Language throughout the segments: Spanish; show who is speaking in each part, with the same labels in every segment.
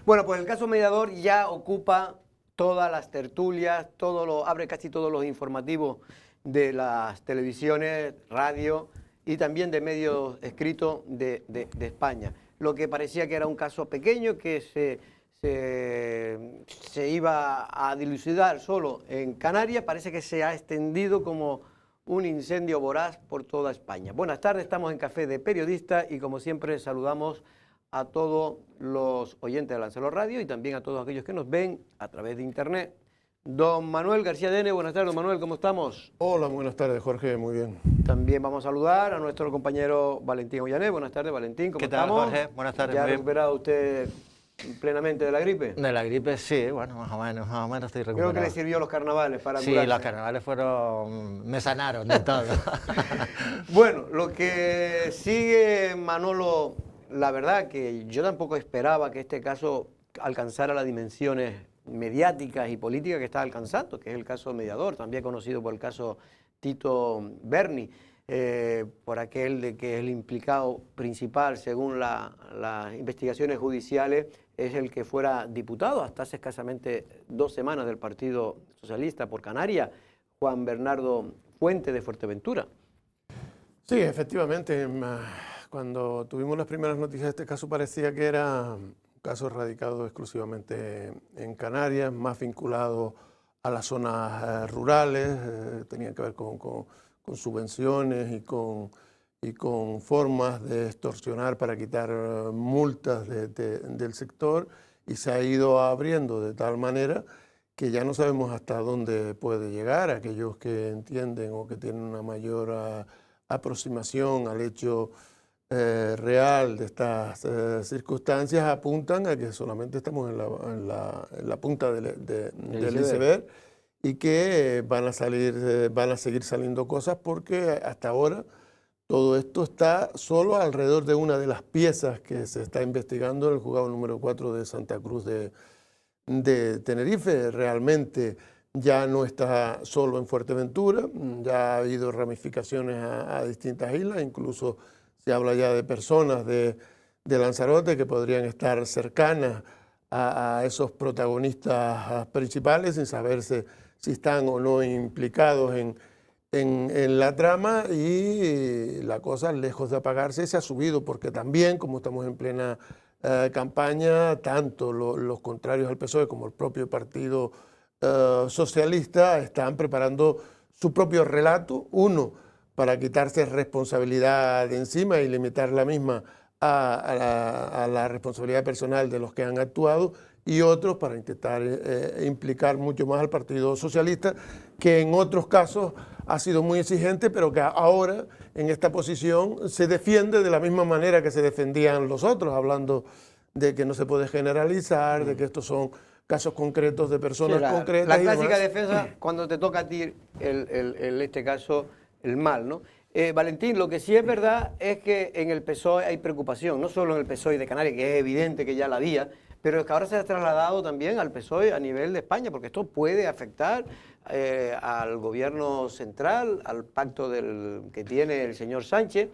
Speaker 1: Bueno, pues el caso Mediador ya ocupa todas las tertulias, abre casi todos los informativos de las televisiones, radio y también de medios escritos de España. Lo que parecía que era un caso pequeño que se iba a dilucidar solo en Canarias, parece que se ha extendido como un incendio voraz por toda España. Buenas tardes, estamos en Café de Periodistas y como siempre saludamos a todos los oyentes de Lancelot Radio y también a todos aquellos que nos ven a través de internet. Don Manuel García Dene, buenas tardes, don Manuel, ¿cómo estamos?
Speaker 2: Hola, buenas tardes, Jorge, muy bien.
Speaker 1: También vamos a saludar a nuestro compañero Valentín Ollané. Buenas tardes, Valentín, ¿cómo estamos?
Speaker 3: ¿Qué tal, Jorge? Buenas tardes.
Speaker 1: ¿Ya ha recuperado usted plenamente de la gripe?
Speaker 3: De la gripe sí, bueno, más o menos estoy recuperado.
Speaker 1: Creo que le sirvió los carnavales para
Speaker 3: Sí,
Speaker 1: curarse.
Speaker 3: los carnavales me sanaron de todo.
Speaker 1: Bueno, lo que sigue, Manolo, la verdad que yo tampoco esperaba que este caso alcanzara las dimensiones mediáticas y políticas que está alcanzando, que es el caso Mediador, también conocido por el caso Tito Berni, por aquel de que el implicado principal, según las investigaciones judiciales, es el que fuera diputado hasta hace escasamente 2 semanas del Partido Socialista por Canarias, Juan Bernardo Fuente de Fuerteventura.
Speaker 2: Sí, efectivamente, cuando tuvimos las primeras noticias de este caso parecía que era un caso radicado exclusivamente en Canarias, más vinculado a las zonas rurales, tenía que ver con subvenciones y con formas de extorsionar para quitar multas del sector, y se ha ido abriendo de tal manera que ya no sabemos hasta dónde puede llegar. Aquellos que entienden o que tienen una mayor aproximación al hecho real de estas circunstancias apuntan a que solamente estamos en la punta del iceberg y que van a seguir saliendo cosas, porque hasta ahora todo esto está solo alrededor de una de las piezas que se está investigando en el juzgado número 4 de Santa Cruz de Tenerife. Realmente ya no está solo en Fuerteventura, ya ha habido ramificaciones a distintas islas, incluso se habla ya de personas de Lanzarote que podrían estar cercanas a esos protagonistas principales, sin saberse si están o no implicados en la trama, y la cosa, lejos de apagarse, se ha subido, porque también, como estamos en plena campaña, tanto los contrarios al PSOE como el propio Partido Socialista están preparando su propio relato, uno para quitarse responsabilidad de encima y limitar la misma a la responsabilidad personal de los que han actuado, y otros para intentar implicar mucho más al Partido Socialista, que en otros casos ha sido muy exigente, pero que ahora en esta posición se defiende de la misma manera que se defendían los otros, hablando de que no se puede generalizar, de que estos son casos concretos de personas concretas.
Speaker 1: La clásica defensa cuando te toca a ti, este caso, el mal, ¿no? Valentín, lo que sí es verdad es que en el PSOE hay preocupación, no solo en el PSOE de Canarias, que es evidente que ya la había, pero es que ahora se ha trasladado también al PSOE a nivel de España, porque esto puede afectar al gobierno central, al pacto que tiene el señor Sánchez,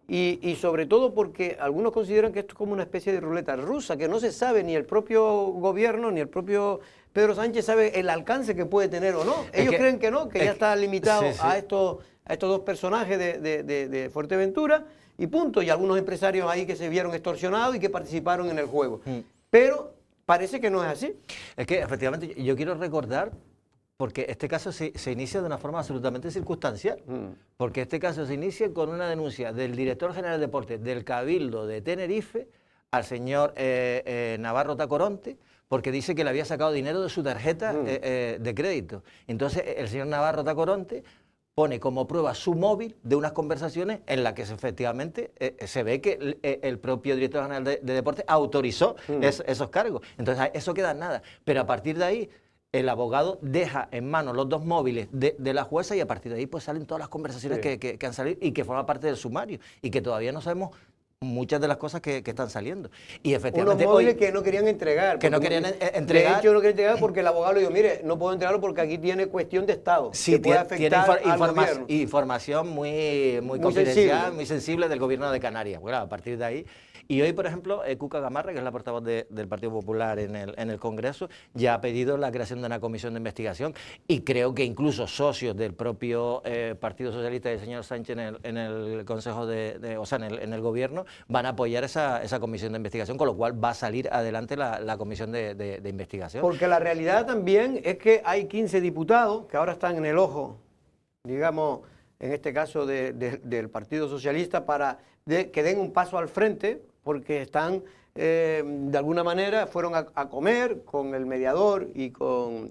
Speaker 1: y sobre todo porque algunos consideran que esto es como una especie de ruleta rusa, que no se sabe, ni el propio gobierno, ni el propio Pedro Sánchez sabe el alcance que puede tener o no. Ellos creen que no, que ya está limitado a estos 2 personajes de Fuerteventura y punto, y algunos empresarios ahí que se vieron extorsionados y que participaron en el juego. Pero parece que no es así.
Speaker 3: Es que efectivamente yo quiero recordar, porque este caso se inicia de una forma absolutamente circunstancial, porque este caso se inicia con una denuncia del director general de deportes del Cabildo de Tenerife al señor Navarro Tacoronte, porque dice que le había sacado dinero de su tarjeta de crédito. Entonces el señor Navarro Tacoronte pone como prueba su móvil de unas conversaciones en las que efectivamente se ve que el propio director general de deportes autorizó esos cargos. Entonces eso queda en nada. Pero a partir de ahí el abogado deja en manos los 2 móviles de la jueza, y a partir de ahí pues salen todas las conversaciones que han salido y que forman parte del sumario, y que todavía no sabemos muchas de las cosas que están saliendo. Y
Speaker 1: Unos
Speaker 3: efectivamente
Speaker 1: móviles
Speaker 3: hoy,
Speaker 1: que no querían entregar.
Speaker 3: que no
Speaker 1: porque
Speaker 3: querían
Speaker 1: De
Speaker 3: entregar.
Speaker 1: hecho, no querían entregar porque el abogado le dijo, mire, no puedo entregarlo porque aquí tiene cuestión de Estado.
Speaker 3: Sí,
Speaker 1: que puede
Speaker 3: tiene
Speaker 1: afectar al gobierno.
Speaker 3: información muy
Speaker 1: Muy
Speaker 3: confidencial,
Speaker 1: sensible.
Speaker 3: muy sensible del gobierno de Canarias. Bueno, a partir de ahí. Y hoy, por ejemplo, Cuca Gamarra, que es la portavoz del Partido Popular en el Congreso, ya ha pedido la creación de una comisión de investigación y creo que incluso socios del propio Partido Socialista del señor Sánchez en el Consejo o sea, en el Gobierno van a apoyar esa comisión de investigación, con lo cual va a salir adelante la comisión de investigación.
Speaker 1: Porque la realidad también es que hay 15 diputados que ahora están en el ojo, digamos, en este caso del Partido Socialista, para que den un paso al frente, porque están, de alguna manera, fueron a comer con el mediador y con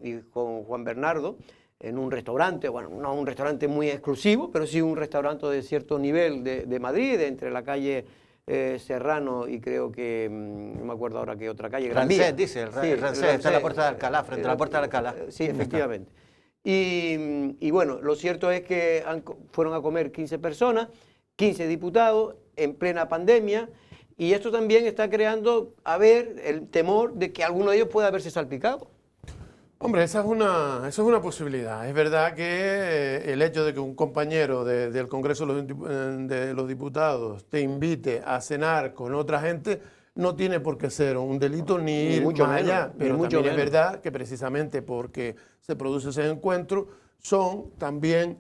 Speaker 1: Juan Bernardo en un restaurante, bueno, no un restaurante muy exclusivo, pero sí un restaurante de cierto nivel de Madrid, entre la calle Serrano y creo que, no me acuerdo ahora qué otra calle. Gran Vía.
Speaker 3: Rancés, dice, el Rancés, está en la puerta de Alcalá, frente a la puerta de Alcalá.
Speaker 1: Sí, efectivamente. Y bueno, lo cierto es que fueron a comer 15 personas, 15 diputados, en plena pandemia, y esto también está creando, el temor de que alguno de ellos pueda haberse salpicado.
Speaker 2: Hombre, esa es una posibilidad. Es verdad que el hecho de que un compañero del Congreso de los Diputados te invite a cenar con otra gente no tiene por qué ser un delito ni ir
Speaker 1: mucho
Speaker 2: más
Speaker 1: menos,
Speaker 2: allá. Pero
Speaker 1: mucho
Speaker 2: también es
Speaker 1: menos.
Speaker 2: verdad que precisamente porque se produce ese encuentro son también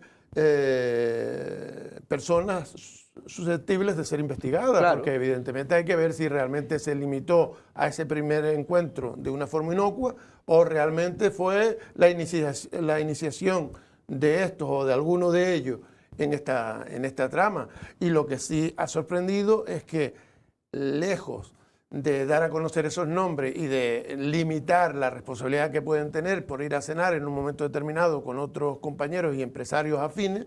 Speaker 2: personas susceptibles de ser investigadas,
Speaker 1: Claro.
Speaker 2: porque evidentemente hay que ver si realmente se limitó a ese primer encuentro de una forma inocua o realmente fue la iniciación de estos o de alguno de ellos en esta trama. Y lo que sí ha sorprendido es que, lejos de dar a conocer esos nombres y de limitar la responsabilidad que pueden tener por ir a cenar en un momento determinado con otros compañeros y empresarios afines,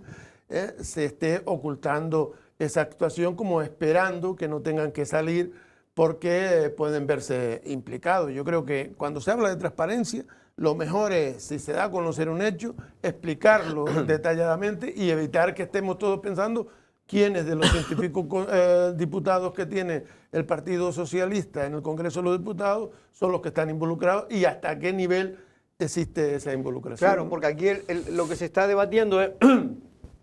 Speaker 2: se esté ocultando esa actuación como esperando que no tengan que salir porque pueden verse implicados. Yo creo que cuando se habla de transparencia, lo mejor es, si se da a conocer un hecho, explicarlo detalladamente y evitar que estemos todos pensando quiénes de los 100 y pico diputados que tiene el Partido Socialista en el Congreso de los Diputados son los que están involucrados y hasta qué nivel existe esa involucración.
Speaker 1: Claro, porque aquí lo que se está debatiendo es,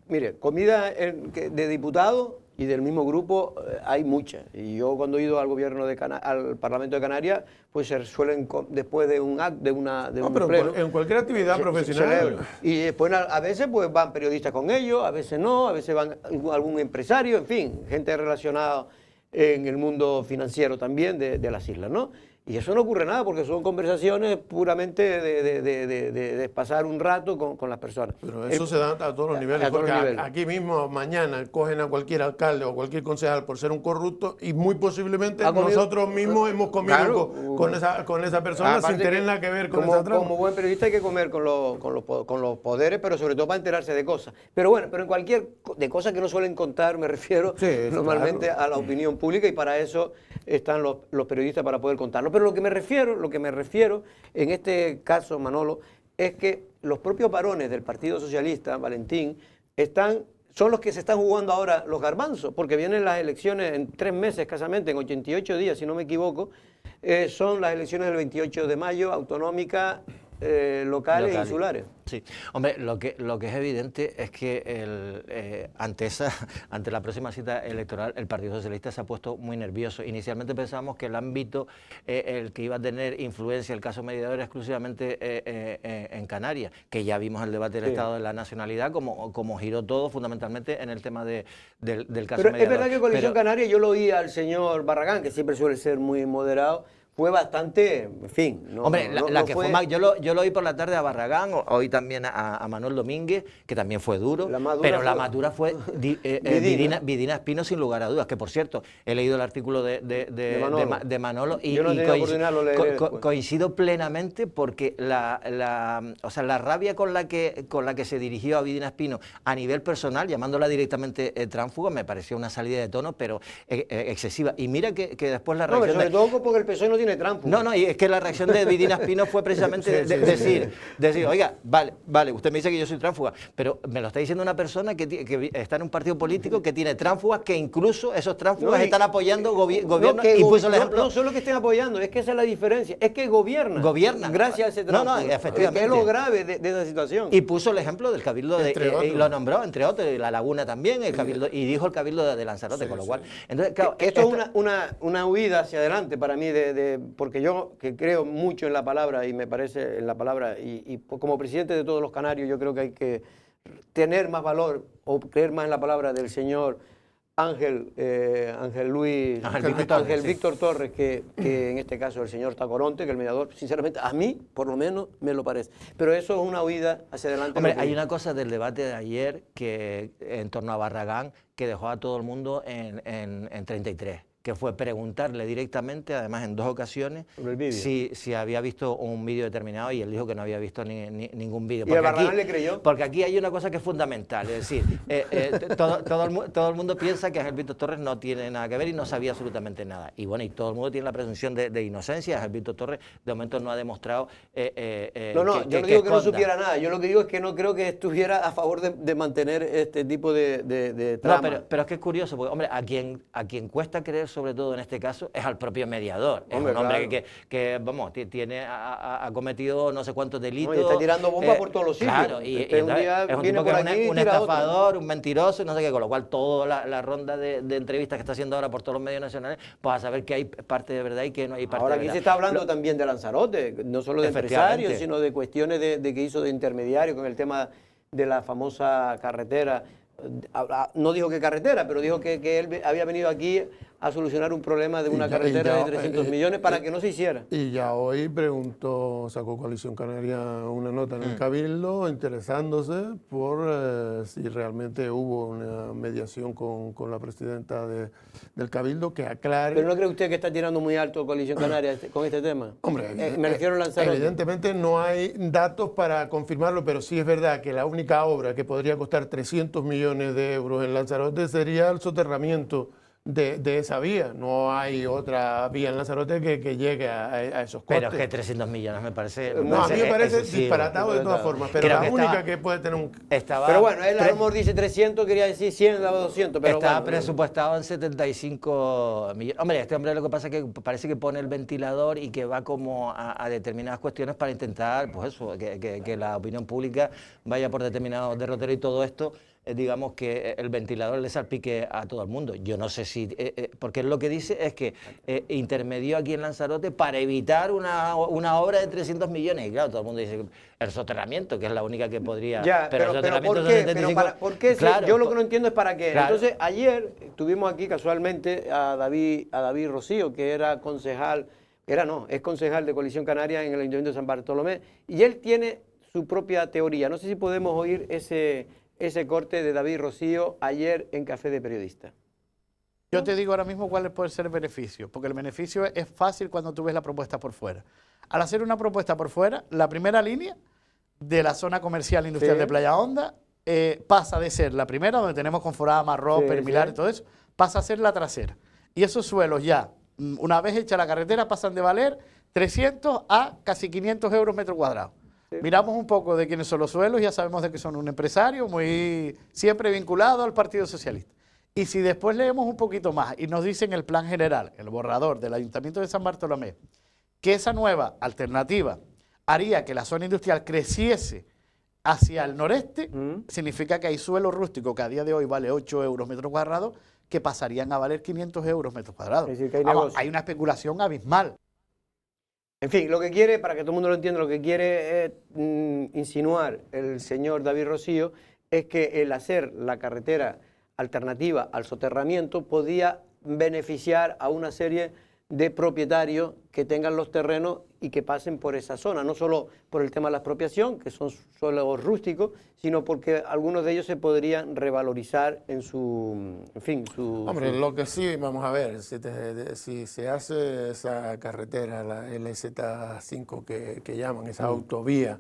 Speaker 1: mire, comida de diputados y del mismo grupo hay muchas. Y yo cuando he ido al gobierno al Parlamento de Canarias, pues se suelen, después de un acto, de un
Speaker 2: pero
Speaker 1: pleno,
Speaker 2: en cualquier actividad profesional.
Speaker 1: celebra. Y después a veces pues van periodistas con ellos, a veces no, a veces van algún empresario, en fin, gente relacionada en el mundo financiero también de las islas, ¿no? Y eso no ocurre nada porque son conversaciones puramente de pasar un rato con las personas.
Speaker 2: Pero eso se da a todos los niveles, porque aquí mismo mañana cogen a cualquier alcalde o cualquier concejal por ser un corrupto y muy posiblemente nosotros mismos hemos comido
Speaker 1: claro,
Speaker 2: con esa persona sin tener nada que ver con esa trama.
Speaker 1: Como buen periodista hay que comer con los poderes, pero sobre todo para enterarse de cosas. Pero bueno, pero de cosas que no suelen contar, me refiero normalmente a la opinión pública, y para eso están los periodistas, para poder contarlo. Pero lo que me refiero en este caso, Manolo, es que los propios varones del Partido Socialista, Valentín, son los que se están jugando ahora los garbanzos, porque vienen las elecciones en 3 meses escasamente, en 88 días, si no me equivoco, son las elecciones del 28 de mayo, autonómicas, locales e insulares.
Speaker 3: Sí, hombre, lo que es evidente es que ante la próxima cita electoral el Partido Socialista se ha puesto muy nervioso. Inicialmente pensábamos que el ámbito el que iba a tener influencia, el caso mediador, era exclusivamente en Canarias, que ya vimos el debate del Estado de la Nacionalidad, como giró todo fundamentalmente en el tema del caso mediador.
Speaker 1: Pero es verdad que Coalición Canaria, yo lo oí al señor Barragán, que siempre suele ser muy moderado, fue bastante, en fin...
Speaker 3: Hombre, yo lo oí por la tarde a Barragán, oí también a Manuel Domínguez, que también fue duro, la más dura fue Vidina Espino, sin lugar a dudas, que por cierto, he leído el artículo de Manolo y coincido plenamente, porque la rabia con la que se dirigió a Vidina Espino a nivel personal, llamándola directamente tránsfuga, me pareció una salida de tono, pero excesiva. Y mira que después la reacción...
Speaker 1: sobre todo porque el PSOE no tiene tránsfuga.
Speaker 3: No, no, y es que la reacción de Vidina Espino fue precisamente decir, oiga, vale, usted me dice que yo soy tránsfuga, pero me lo está diciendo una persona que está en un partido político que tiene tránsfugas, que incluso esos tránsfugas están apoyando gobiernos, y puso el ejemplo.
Speaker 1: No solo que estén apoyando, es que esa es la diferencia, es que gobiernan.
Speaker 3: Gobiernan.
Speaker 1: Gracias a ese tránsfuga.
Speaker 3: No, efectivamente.
Speaker 1: Es lo grave de esa situación.
Speaker 3: Y puso el ejemplo del Cabildo y lo nombró, entre otros, La Laguna también, el Cabildo, y dijo el Cabildo de Lanzarote, con lo cual. Entonces, claro,
Speaker 1: esto es una huida hacia adelante para mí, porque yo que creo mucho en la palabra y me parece en la palabra, y como presidente de todos los canarios, yo creo que hay que tener más valor o creer más en la palabra del señor Ángel Víctor Torres, que en este caso el señor Tacoronte, que el mediador, sinceramente, a mí, por lo menos, me lo parece. Pero eso es una huida hacia adelante.
Speaker 3: Hombre, hay una cosa del debate de ayer que en torno a Barragán que dejó a todo el mundo en 33. Que fue preguntarle directamente, además en 2 ocasiones, si había visto un vídeo determinado, y él dijo que no había visto ningún vídeo.
Speaker 1: ¿Y el Barragán le creyó?
Speaker 3: Porque aquí hay una cosa que es fundamental, es decir, todo el mundo piensa que Ángel Víctor Torres no tiene nada que ver y no sabía absolutamente nada. Y bueno, y todo el mundo tiene la presunción de inocencia. Ángel Víctor Torres de momento no ha demostrado
Speaker 1: yo no digo que no supiera nada, yo lo que digo es que no creo que estuviera a favor de mantener este tipo de trama.
Speaker 3: No, pero es que es curioso, porque hombre, a quien cuesta creer, sobre todo en este caso, es al propio mediador.
Speaker 1: Hombre,
Speaker 3: es un hombre
Speaker 1: claro.
Speaker 3: que vamos, ha cometido no sé cuántos delitos.
Speaker 1: No, y está tirando bombas por todos los sitios.
Speaker 3: Claro, y
Speaker 1: un día
Speaker 3: es un
Speaker 1: viene
Speaker 3: tipo que
Speaker 1: por
Speaker 3: es
Speaker 1: aquí y
Speaker 3: un
Speaker 1: tira
Speaker 3: estafador,
Speaker 1: otro.
Speaker 3: un mentiroso, y no sé qué, con lo cual toda la ronda de entrevistas que está haciendo ahora por todos los medios nacionales, pues a saber que hay parte de verdad y que no hay parte
Speaker 1: Ahora
Speaker 3: de
Speaker 1: aquí
Speaker 3: verdad.
Speaker 1: se está hablando también de Lanzarote, no solo de empresarios, sino de cuestiones de que hizo de intermediario con el tema de la famosa carretera. No dijo que carretera, pero dijo que él había venido aquí a solucionar un problema de una carretera de 300 millones para que no se hiciera.
Speaker 2: Y ya hoy sacó Coalición Canaria una nota en el Cabildo interesándose por si realmente hubo una mediación con la presidenta del Cabildo que aclare.
Speaker 1: ¿Pero no cree usted que está tirando muy alto Coalición Canaria con este tema?
Speaker 2: Hombre,
Speaker 1: me refiero a Lanzarote.
Speaker 2: Evidentemente no hay datos para confirmarlo, pero sí es verdad que la única obra que podría costar 300 millones de euros en Lanzarote sería el soterramiento de esa vía. No hay otra vía en Lanzarote que llegue a esos costes.
Speaker 3: Pero es que 300 millones me parece...
Speaker 2: No, a mí me parece disparatado de todas formas, pero
Speaker 3: creo
Speaker 2: la única que puede tener un...
Speaker 1: Pero bueno, él a lo mejor dice 300, quería decir 100, daba 200, pero
Speaker 3: estaba
Speaker 1: bueno,
Speaker 3: presupuestado en 75 millones. Hombre, este hombre lo que pasa es que parece que pone el ventilador y que va como a determinadas cuestiones para intentar, pues eso, que la opinión pública vaya por determinados derroteros y todo esto, digamos que el ventilador le salpique a todo el mundo. Yo no sé si... porque él lo que dice es que intermedió aquí en Lanzarote para evitar una obra de 300 millones. Y claro, todo el mundo dice el soterramiento, que es la única que podría...
Speaker 1: Ya, pero ¿por qué? ¿Por qué?
Speaker 3: Claro,
Speaker 1: yo lo que no entiendo es para qué.
Speaker 3: Claro.
Speaker 1: Entonces, ayer tuvimos aquí casualmente a David Rocío, que era concejal, es concejal de Coalición Canaria en el Ayuntamiento de San Bartolomé, y él tiene su propia teoría. No sé si podemos oír ese corte de David Rocío ayer en Café de Periodista.
Speaker 4: Yo te digo ahora mismo cuál puede ser el beneficio, porque el beneficio es fácil cuando tú ves la propuesta por fuera. Al hacer una propuesta por fuera, la primera línea de la zona comercial industrial de Playa Honda pasa de ser la primera, donde tenemos Conforama, Roper, Milar y todo eso, pasa a ser la trasera. Y esos suelos ya, una vez hecha la carretera, pasan de valer 300 a casi 500 euros metro cuadrado. Miramos un poco de quiénes son los suelos, ya sabemos de que son un empresario siempre vinculado al Partido Socialista. Y si después leemos un poquito más y nos dicen el plan general, el borrador del Ayuntamiento de San Bartolomé, que esa nueva alternativa haría que la zona industrial creciese hacia el noreste, significa que hay suelo rústico que a día de hoy vale 8 euros metro cuadrado, que pasarían a valer 500 euros metro cuadrado.
Speaker 1: Es decir, que
Speaker 4: hay una especulación abismal.
Speaker 1: En fin, lo que quiere, para que todo el mundo lo entienda, lo que quiere insinuar el señor David Rocío es que el hacer la carretera alternativa al soterramiento podía beneficiar a una serie de propietarios que tengan los terrenos y que pasen por esa zona, no solo por el tema de la expropiación, que son suelos rústicos, sino porque algunos de ellos se podrían revalorizar en
Speaker 2: Hombre, lo que sí, vamos a ver, si se hace esa carretera, la LZ5 que llaman, esa autovía,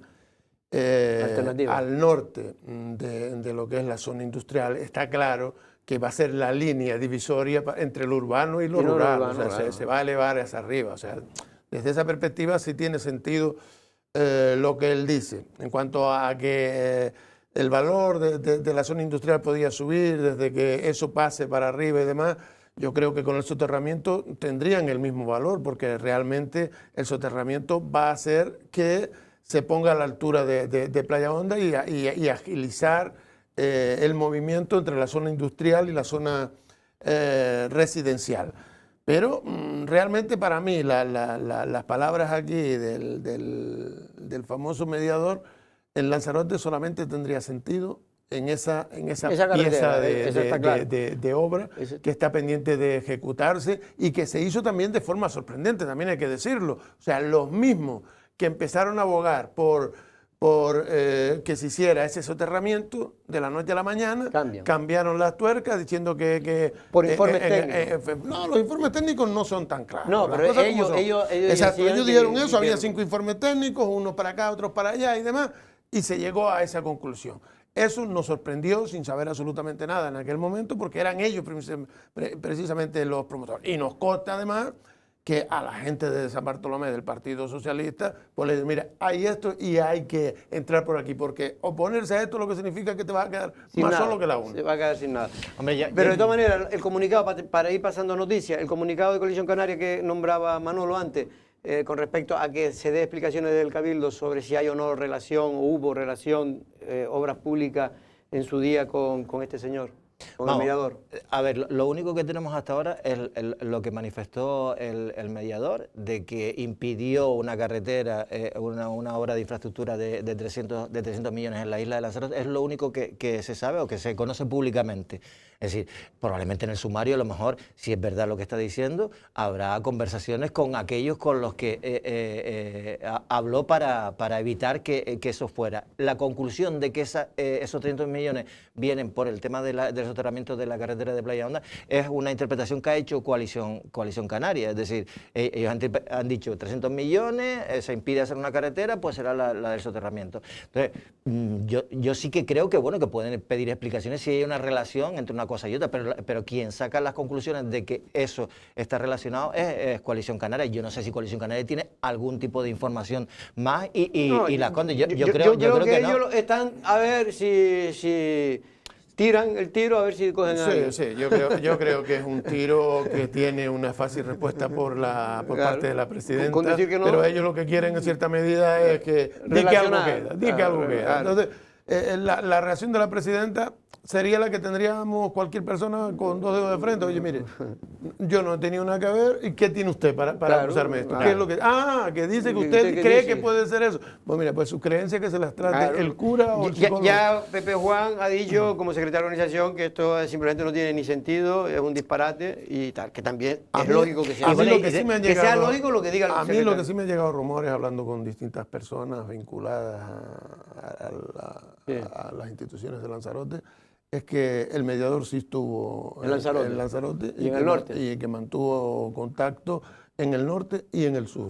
Speaker 2: al norte de lo que es la zona industrial, está claro que va a ser la línea divisoria entre lo urbano y lo rural. Se va a elevar hacia arriba. O sea, desde esa perspectiva sí tiene sentido lo que él dice, en cuanto a que el valor de la zona industrial podía subir desde que eso pase para arriba y demás. Yo creo que con el soterramiento tendrían el mismo valor, porque realmente el soterramiento va a hacer que se ponga a la altura de Playa Honda y agilizar el movimiento entre la zona industrial y la zona residencial. Pero realmente para mí las palabras aquí del famoso mediador en Lanzarote solamente tendría sentido en esa pieza de obra que está pendiente de ejecutarse y que se hizo también de forma sorprendente, también hay que decirlo. O sea, los mismos que empezaron a abogar por que se hiciera ese soterramiento de la noche a la mañana, cambiaron las tuercas diciendo que
Speaker 1: por informes técnicos.
Speaker 2: No, los informes técnicos no son tan claros.
Speaker 1: No, pero ellos
Speaker 2: exacto, ellos dijeron eso, había 5 informes técnicos, unos para acá, otros para allá y demás, y se llegó a esa conclusión. Eso nos sorprendió sin saber absolutamente nada en aquel momento, porque eran ellos precisamente los promotores. Y nos consta además que a la gente de San Bartolomé, del Partido Socialista, pues le dicen, mira, hay esto y hay que entrar por aquí, porque oponerse a esto lo que significa que te vas a quedar sin más nada, solo que la una.
Speaker 1: Se va a quedar sin nada. Hombre, pero de todas maneras, el comunicado, para ir pasando noticias, el comunicado de Coalición Canaria que nombraba Manolo antes, con respecto a que se dé explicaciones del Cabildo sobre si hay o no relación, o hubo relación, obras públicas en su día con este señor. El mediador.
Speaker 3: A ver, lo único que tenemos hasta ahora es lo que manifestó el mediador, de que impidió una carretera, una obra de infraestructura de 300 millones en la isla de Lanzarote. Es lo único que se sabe o que se conoce públicamente. Es decir, probablemente en el sumario, a lo mejor, si es verdad lo que está diciendo, habrá conversaciones con aquellos con los que habló para evitar que eso fuera. La conclusión de que esos 300 millones vienen por el tema del soterramiento de la carretera de Playa Honda es una interpretación que ha hecho Coalición Canaria. Es decir, ellos han dicho 300 millones, se impide hacer una carretera, pues será la del soterramiento. Entonces, yo sí que creo que, bueno, que pueden pedir explicaciones si hay una relación entre una cosa y otra, pero quien saca las conclusiones de que eso está relacionado es Coalición Canaria. Yo no sé si Coalición Canaria tiene algún tipo de información más y la esconde. Yo creo que
Speaker 1: ellos
Speaker 3: no.
Speaker 1: Están a ver si tiran el tiro, a ver si cogen a alguien.
Speaker 2: Sí, yo creo que es un tiro que tiene una fácil respuesta por parte de la presidenta,
Speaker 1: con decir que no,
Speaker 2: pero ellos lo que quieren en cierta medida es que di que algo queda. Entonces, la reacción de la presidenta sería la que tendríamos cualquier persona con 2 dedos de frente. Oye, mire, yo no he tenido nada que ver. ¿Y qué tiene usted para acusarme esto? ¿Qué es lo que? Que dice que usted cree que puede ser eso. Pues mira, pues sus creencias que se las trate el cura o el psicólogo.
Speaker 1: Ya Pepe Juan ha dicho, como secretario de organización, que esto simplemente no tiene ni sentido, es un disparate y tal, que también es lógico que sea.
Speaker 2: A mí lo que sí me han llegado,
Speaker 1: sea lógico lo que diga el
Speaker 2: secretario. A mí lo que sí me han llegado rumores, hablando con distintas personas vinculadas a las instituciones de Lanzarote, es que el mediador sí estuvo en Lanzarote
Speaker 1: y en el norte.
Speaker 2: Y que mantuvo contacto en el norte y en el sur.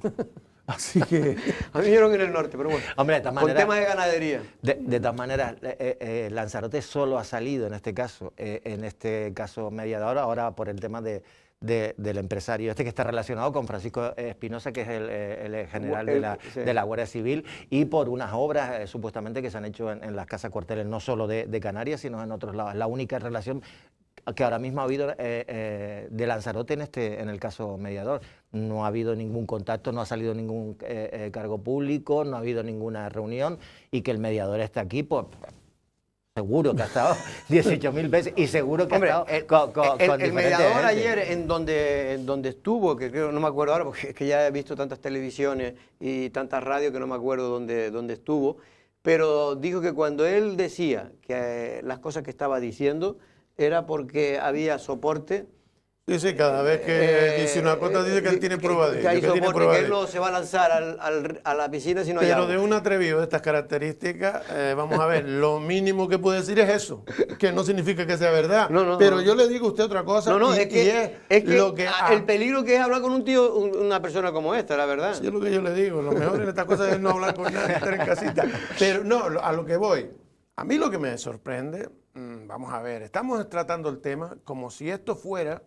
Speaker 2: Así que...
Speaker 1: A mí me dieron en el norte, pero bueno.
Speaker 3: Hombre, de todas maneras,
Speaker 1: con temas de ganadería.
Speaker 3: De todas maneras, Lanzarote solo ha salido en este caso mediador, ahora por el tema del empresario que está relacionado con Francisco Espinosa, que es el general de la Guardia Civil, y por unas obras supuestamente que se han hecho en las casas cuarteles, no solo de Canarias, sino en otros lados. Es la única relación que ahora mismo ha habido de Lanzarote en el caso mediador. No ha habido ningún contacto, no ha salido ningún cargo público, no ha habido ninguna reunión, y que el mediador esté aquí, pues... Seguro que ha estado 18.000 veces y seguro que ha estado con
Speaker 1: el mediador ayer en donde estuvo, que creo, no me acuerdo ahora porque es que ya he visto tantas televisiones y tantas radios que no me acuerdo dónde estuvo, pero dijo que cuando él decía que las cosas que estaba diciendo era porque había soporte.
Speaker 2: Sí, cada vez que dice una cosa dice que él tiene prueba de ello.
Speaker 1: Que él no se va a lanzar a la piscina si no hay
Speaker 2: Pero
Speaker 1: agua.
Speaker 2: de un atrevido de estas características, vamos a ver, lo mínimo que puede decir es eso, que no significa que sea verdad. Pero yo le digo a usted otra cosa,
Speaker 1: es que el peligro que es hablar con un tío, una persona como esta, la verdad.
Speaker 2: Sí, es lo que yo le digo, lo mejor en estas cosas es no hablar con nadie, estar en casita. Pero no, a lo que voy, a mí lo que me sorprende, vamos a ver, estamos tratando el tema como si esto fuera...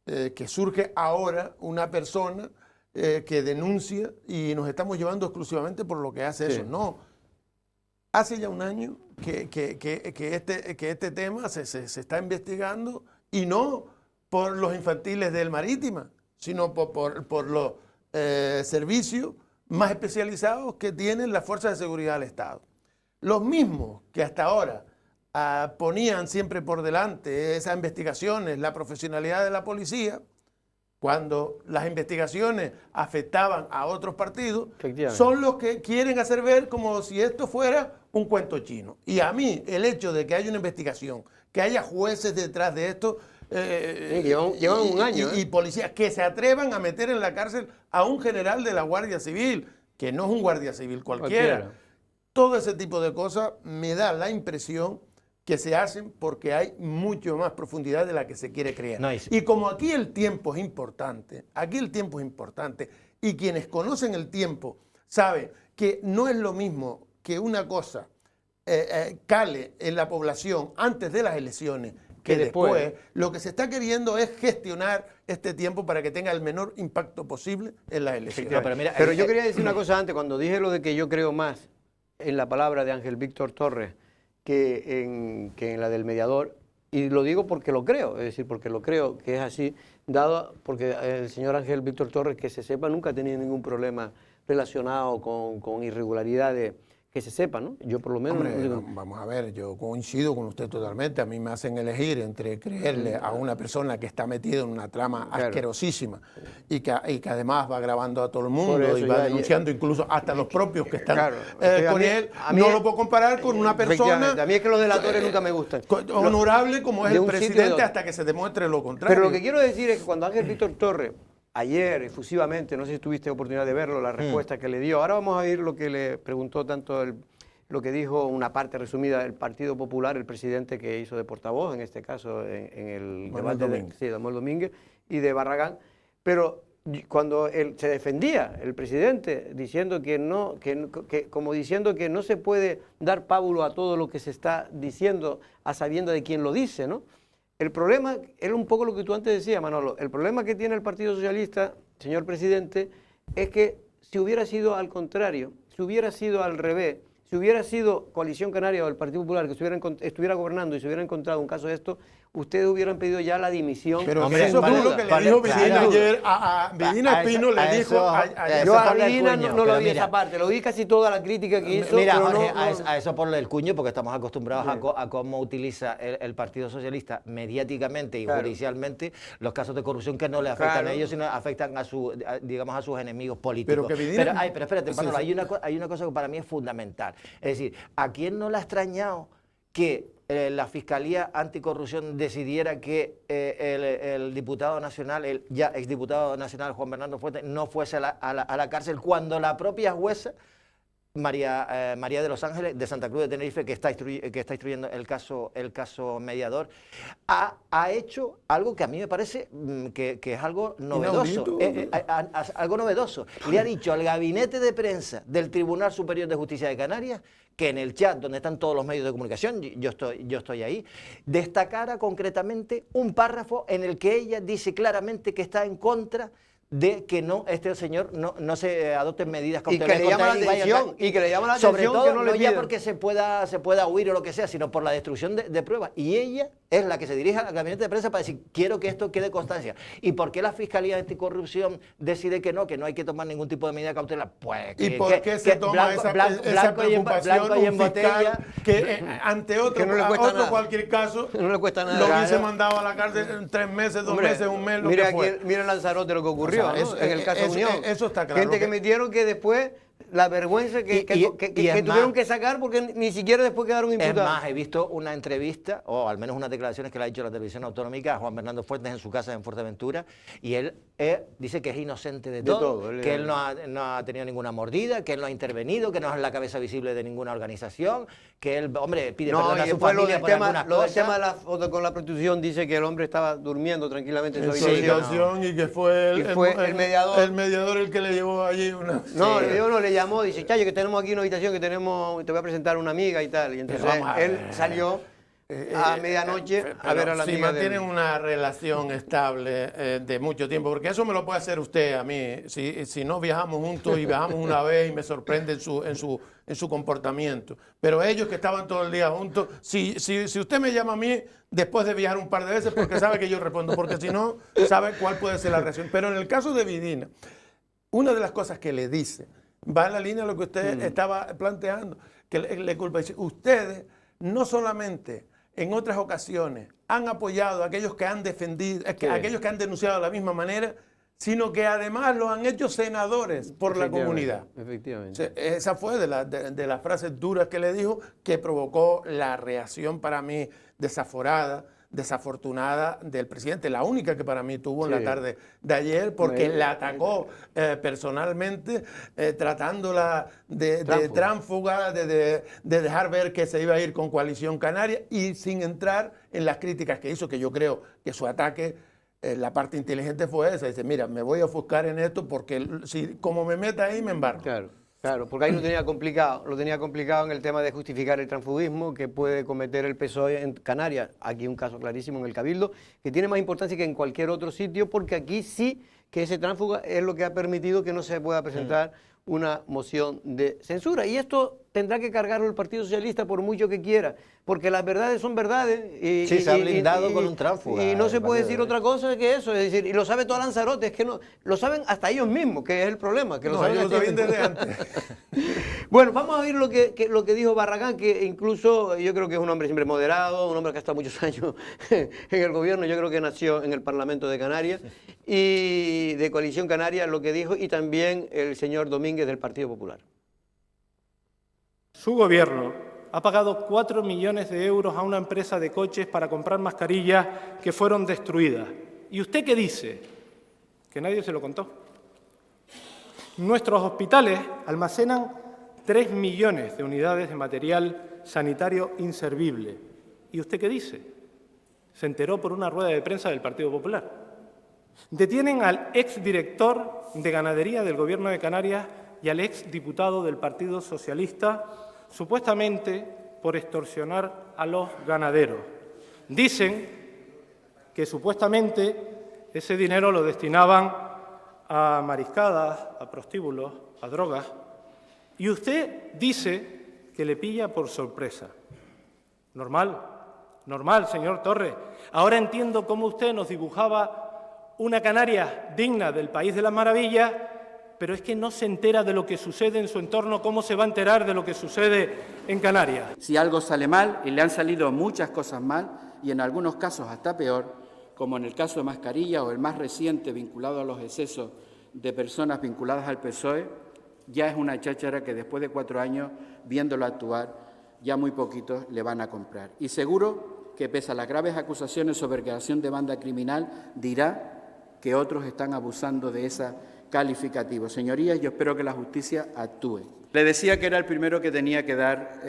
Speaker 2: que surge ahora una persona que denuncia y nos estamos llevando exclusivamente por lo que hace eso. No. Hace ya un año que este tema se está investigando, y no por los infantiles del Marítima, sino por los servicios más especializados que tienen las fuerzas de seguridad del Estado. Los mismos que hasta ahora ponían siempre por delante esas investigaciones, la profesionalidad de la policía, cuando las investigaciones afectaban a otros partidos, son los que quieren hacer ver como si esto fuera un cuento chino. Y a mí, el hecho de que haya una investigación, que haya jueces detrás de esto,
Speaker 1: llevan un año.
Speaker 2: Y policías que se atrevan a meter en la cárcel a un general de la Guardia Civil, que no es un guardia civil cualquiera. Todo ese tipo de cosas me da la impresión que se hacen porque hay mucho más profundidad de la que se quiere creer. Y como aquí el tiempo es importante, y quienes conocen el tiempo saben que no es lo mismo que una cosa cale en la población antes de las elecciones que después, lo que se está queriendo es gestionar este tiempo para que tenga el menor impacto posible en las elecciones.
Speaker 1: Pero yo quería decir una cosa antes, cuando dije lo de que yo creo más en la palabra de Ángel Víctor Torres que en la del mediador, y lo digo porque lo creo, es decir, porque lo creo que es así, dado porque el señor Ángel Víctor Torres, que se sepa, nunca ha tenido ningún problema relacionado con irregularidades, que se sepa, ¿no? Yo por lo menos...
Speaker 2: Hombre, vamos a ver, yo coincido con usted totalmente. A mí me hacen elegir entre creerle a una persona que está metida en una trama asquerosísima y que además va grabando a todo el mundo y va denunciando incluso hasta los propios que están con él. No lo puedo comparar con una persona...
Speaker 1: A mí es que los delatores nunca me gustan.
Speaker 2: Honorable como es el presidente hasta que se demuestre lo contrario.
Speaker 1: Pero lo que quiero decir es que cuando Ángel Víctor Torres, ayer, efusivamente, no sé si tuviste oportunidad de verlo, la respuesta que le dio. Ahora vamos a oír lo que le preguntó tanto lo que dijo una parte resumida del Partido Popular, el presidente que hizo de portavoz, en este caso en el debate de Manuel Domínguez, y de Barragán. Pero cuando él se defendía, el presidente, diciendo como diciendo que no se puede dar pábulo a todo lo que se está diciendo a sabiendas de quién lo dice, ¿no? El problema era un poco lo que tú antes decías, Manolo. El problema que tiene el Partido Socialista, señor presidente, es que si hubiera sido al contrario, si hubiera sido al revés, si hubiera sido Coalición Canaria o el Partido Popular que estuviera gobernando y se hubiera encontrado un caso de esto, ustedes hubieran pedido ya la dimisión.
Speaker 2: Pero eso fue lo que le dijo Vidina ayer a Vidina Espino, le dijo...
Speaker 1: Yo a Vidina no lo vi esa parte, lo vi casi toda la crítica que hizo.
Speaker 3: Mira, Jorge, a eso ponle el cuño, porque estamos acostumbrados a cómo utiliza el Partido Socialista mediáticamente y judicialmente los casos de corrupción que no le afectan a ellos, sino afectan a sus enemigos políticos. Pero espérate, Manolo, hay una cosa que para mí es fundamental. Es decir, ¿a quién no le ha extrañado que la Fiscalía Anticorrupción decidiera que el diputado nacional, el ya exdiputado nacional Juan Bernardo Fuentes, no fuese a la cárcel, cuando la propia jueza María de los Ángeles de Santa Cruz de Tenerife, que está instruyendo el caso mediador, ha hecho algo que a mí me parece que es algo novedoso? Algo novedoso. Le ha dicho al gabinete de prensa del Tribunal Superior de Justicia de Canarias, que en el chat donde están todos los medios de comunicación, yo estoy ahí, destacara concretamente un párrafo en el que ella dice claramente que está en contra de que este señor no se adopten medidas cautelares.
Speaker 1: Y que le llama la atención,
Speaker 3: sobre todo,
Speaker 1: que no
Speaker 3: ya porque se pueda huir o lo que sea, sino por la destrucción de pruebas. Y ella es la que se dirige al gabinete de prensa para decir, quiero que esto quede constancia. ¿Y por qué la Fiscalía Anticorrupción decide que no hay que tomar ningún tipo de medida cautelar? Pues
Speaker 2: ¿y por qué se toma esa preocupación un fiscal que ante otro cualquier caso
Speaker 1: no le cuesta nada,
Speaker 2: lo hubiese mandado a la cárcel en 3 meses, 2 meses, un mes, lo que fue?
Speaker 1: Mira Lanzarote lo que ocurrió, ¿no? En el caso Unión.
Speaker 2: Eso está claro.
Speaker 1: Gente que metieron que después la vergüenza que tuvieron que sacar porque ni siquiera después quedaron imputados.
Speaker 3: Es más, he visto una entrevista, o al menos unas declaraciones que le ha hecho la televisión autonómica a Juan Bernardo Fuentes en su casa en Fuerteventura, y él dice que es inocente de todo, que él no ha tenido ninguna mordida, que él no ha intervenido, que no es la cabeza visible de ninguna organización, que él, hombre, pide perdón a su familia por algunas cosas.
Speaker 1: El tema de la foto con la prostitución, dice que el hombre estaba durmiendo tranquilamente en su
Speaker 2: habitación y que fue
Speaker 1: el mediador.
Speaker 2: El mediador el que le llevó allí una...
Speaker 1: No, le llamó, dice, Chayo, que tenemos aquí una habitación, que te voy a presentar a una amiga y tal. Y entonces él salió a medianoche a ver a la
Speaker 2: si
Speaker 1: amiga
Speaker 2: mantienen
Speaker 1: del...
Speaker 2: una relación estable de mucho tiempo, porque eso me lo puede hacer usted a mí, si no viajamos juntos y viajamos una vez y me sorprende en su comportamiento, pero ellos que estaban todo el día juntos, si usted me llama a mí después de viajar un par de veces, porque sabe que yo respondo, porque si no, sabe cuál puede ser la reacción. Pero en el caso de Vidina, una de las cosas que le dice, va en la línea de lo que usted estaba planteando, que le culpa, dice, ustedes no solamente en otras ocasiones han apoyado a aquellos que han defendido, a aquellos que han denunciado de la misma manera, sino que además lo han hecho senadores por la comunidad.
Speaker 1: Efectivamente.
Speaker 2: Esa fue de las frases duras que le dijo, que provocó la reacción para mí desaforada, desafortunada del presidente, la única que para mí tuvo en la tarde de ayer, porque la atacó personalmente, tratándola de tránfuga, de dejar ver que se iba a ir con Coalición Canaria y sin entrar en las críticas que hizo, que yo creo que su ataque, la parte inteligente fue esa, dice, mira, me voy a ofuscar en esto porque si como me meta ahí me embarco.
Speaker 1: Claro, porque ahí lo tenía complicado en el tema de justificar el transfugismo que puede cometer el PSOE en Canarias. Aquí un caso clarísimo en el Cabildo, que tiene más importancia que en cualquier otro sitio, porque aquí sí que ese tránsfuga es lo que ha permitido que no se pueda presentar una moción de censura. Y esto tendrá que cargarlo el Partido Socialista por mucho que quiera, porque las verdades son verdades.
Speaker 3: Sí, se ha blindado con un tránsfuga.
Speaker 1: Y no se puede decir otra cosa que eso. Es decir, y lo sabe todo Lanzarote, es que no, lo saben hasta ellos mismos, que es el problema. Que lo saben
Speaker 2: ellos lo saben desde antes.
Speaker 1: Bueno, vamos a oír lo que dijo Barragán, que incluso yo creo que es un hombre siempre moderado, un hombre que ha estado muchos años en el gobierno, yo creo que nació en el Parlamento de Canarias, y de Coalición Canaria, lo que dijo, y también el señor Domínguez del Partido Popular.
Speaker 5: Su gobierno ha pagado 4 millones de euros a una empresa de coches para comprar mascarillas que fueron destruidas. ¿Y usted qué dice? Que nadie se lo contó. Nuestros hospitales almacenan 3 millones de unidades de material sanitario inservible. ¿Y usted qué dice? Se enteró por una rueda de prensa del Partido Popular. Detienen al exdirector de Ganadería del Gobierno de Canarias y al exdiputado del Partido Socialista, supuestamente por extorsionar a los ganaderos. Dicen que supuestamente ese dinero lo destinaban a mariscadas, a prostíbulos, a drogas, y usted dice que le pilla por sorpresa. Normal, señor Torres. Ahora entiendo cómo usted nos dibujaba una Canarias digna del País de las Maravillas, pero es que no se entera de lo que sucede en su entorno. ¿Cómo se va a enterar de lo que sucede en Canarias?
Speaker 6: Si algo sale mal, y le han salido muchas cosas mal, y en algunos casos hasta peor, como en el caso de Mascarilla o el más reciente vinculado a los excesos de personas vinculadas al PSOE, ya es una cháchara que después de 4 años, viéndolo actuar, ya muy poquitos le van a comprar. Y seguro que pese a las graves acusaciones sobre creación de banda criminal, dirá que otros están abusando de esa calificativo. Señorías, yo espero que la justicia actúe. Le decía que era el primero que tenía que dar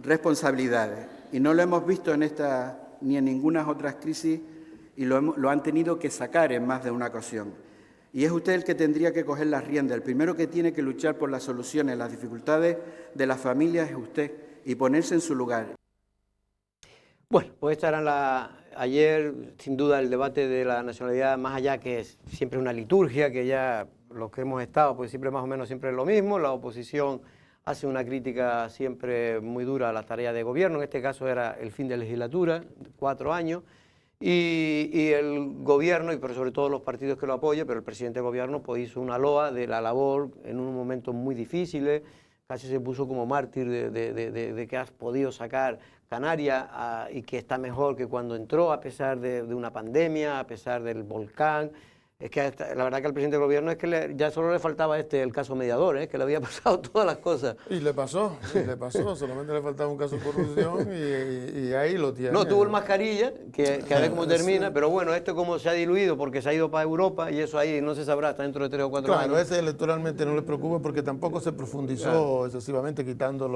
Speaker 6: responsabilidades, y no lo hemos visto en esta ni en ninguna otra crisis, y lo han tenido que sacar en más de una ocasión. Y es usted el que tendría que coger las riendas. El primero que tiene que luchar por las soluciones, las dificultades de las familias es usted, y ponerse en su lugar.
Speaker 1: Bueno, pues esta era ayer, sin duda, el debate de la nacionalidad, más allá que es siempre una liturgia, que ya los que hemos estado, pues siempre más o menos siempre es lo mismo. La oposición hace una crítica siempre muy dura a la tarea de gobierno, en este caso era el fin de legislatura, 4 años, y el gobierno, y pero sobre todo los partidos que lo apoyan, pero el presidente del gobierno pues hizo una loa de la labor en unos momentos muy difíciles, casi se puso como mártir de que has podido sacar Canarias y que está mejor que cuando entró, a pesar de una pandemia, a pesar del volcán. Es que la verdad que al presidente del gobierno es que ya solo le faltaba el caso mediador, que le había pasado todas las cosas.
Speaker 2: Y le pasó, solamente le faltaba un caso de corrupción y ahí lo tiene.
Speaker 1: No tuvo el Mascarilla, que a ver cómo termina, pero bueno, esto como se ha diluido porque se ha ido para Europa y eso ahí no se sabrá hasta dentro de 3 o 4 años.
Speaker 2: Claro, ese electoralmente no le preocupa porque tampoco se profundizó excesivamente quitando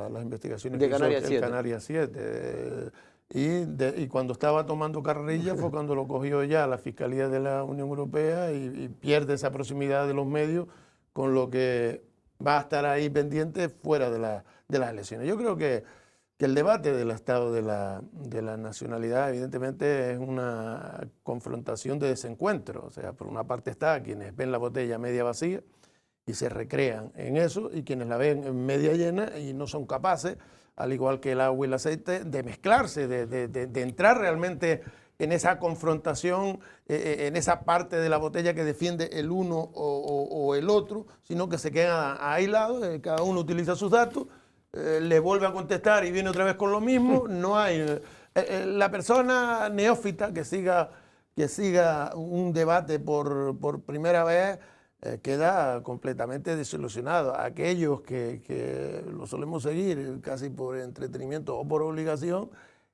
Speaker 2: las investigaciones
Speaker 1: de
Speaker 2: que
Speaker 1: Canarias
Speaker 2: hizo
Speaker 1: 7.
Speaker 2: Canarias 7. Y cuando estaba tomando carrerilla fue cuando lo cogió ya la Fiscalía de la Unión Europea y pierde esa proximidad de los medios, con lo que va a estar ahí pendiente fuera de las elecciones. Yo creo que que el debate del estado de la nacionalidad evidentemente es una confrontación de desencuentro. O sea, por una parte está quienes ven la botella media vacía y se recrean en eso, y quienes la ven media llena y no son capaces, al igual que el agua y el aceite, de mezclarse, de entrar realmente en esa confrontación, en esa parte de la botella que defiende el uno o el otro, sino que se quedan aislados, cada uno utiliza sus datos, le vuelve a contestar y viene otra vez con lo mismo. No hay la persona neófita que siga un debate por primera vez, queda completamente desilusionado. Aquellos que lo solemos seguir casi por entretenimiento o por obligación,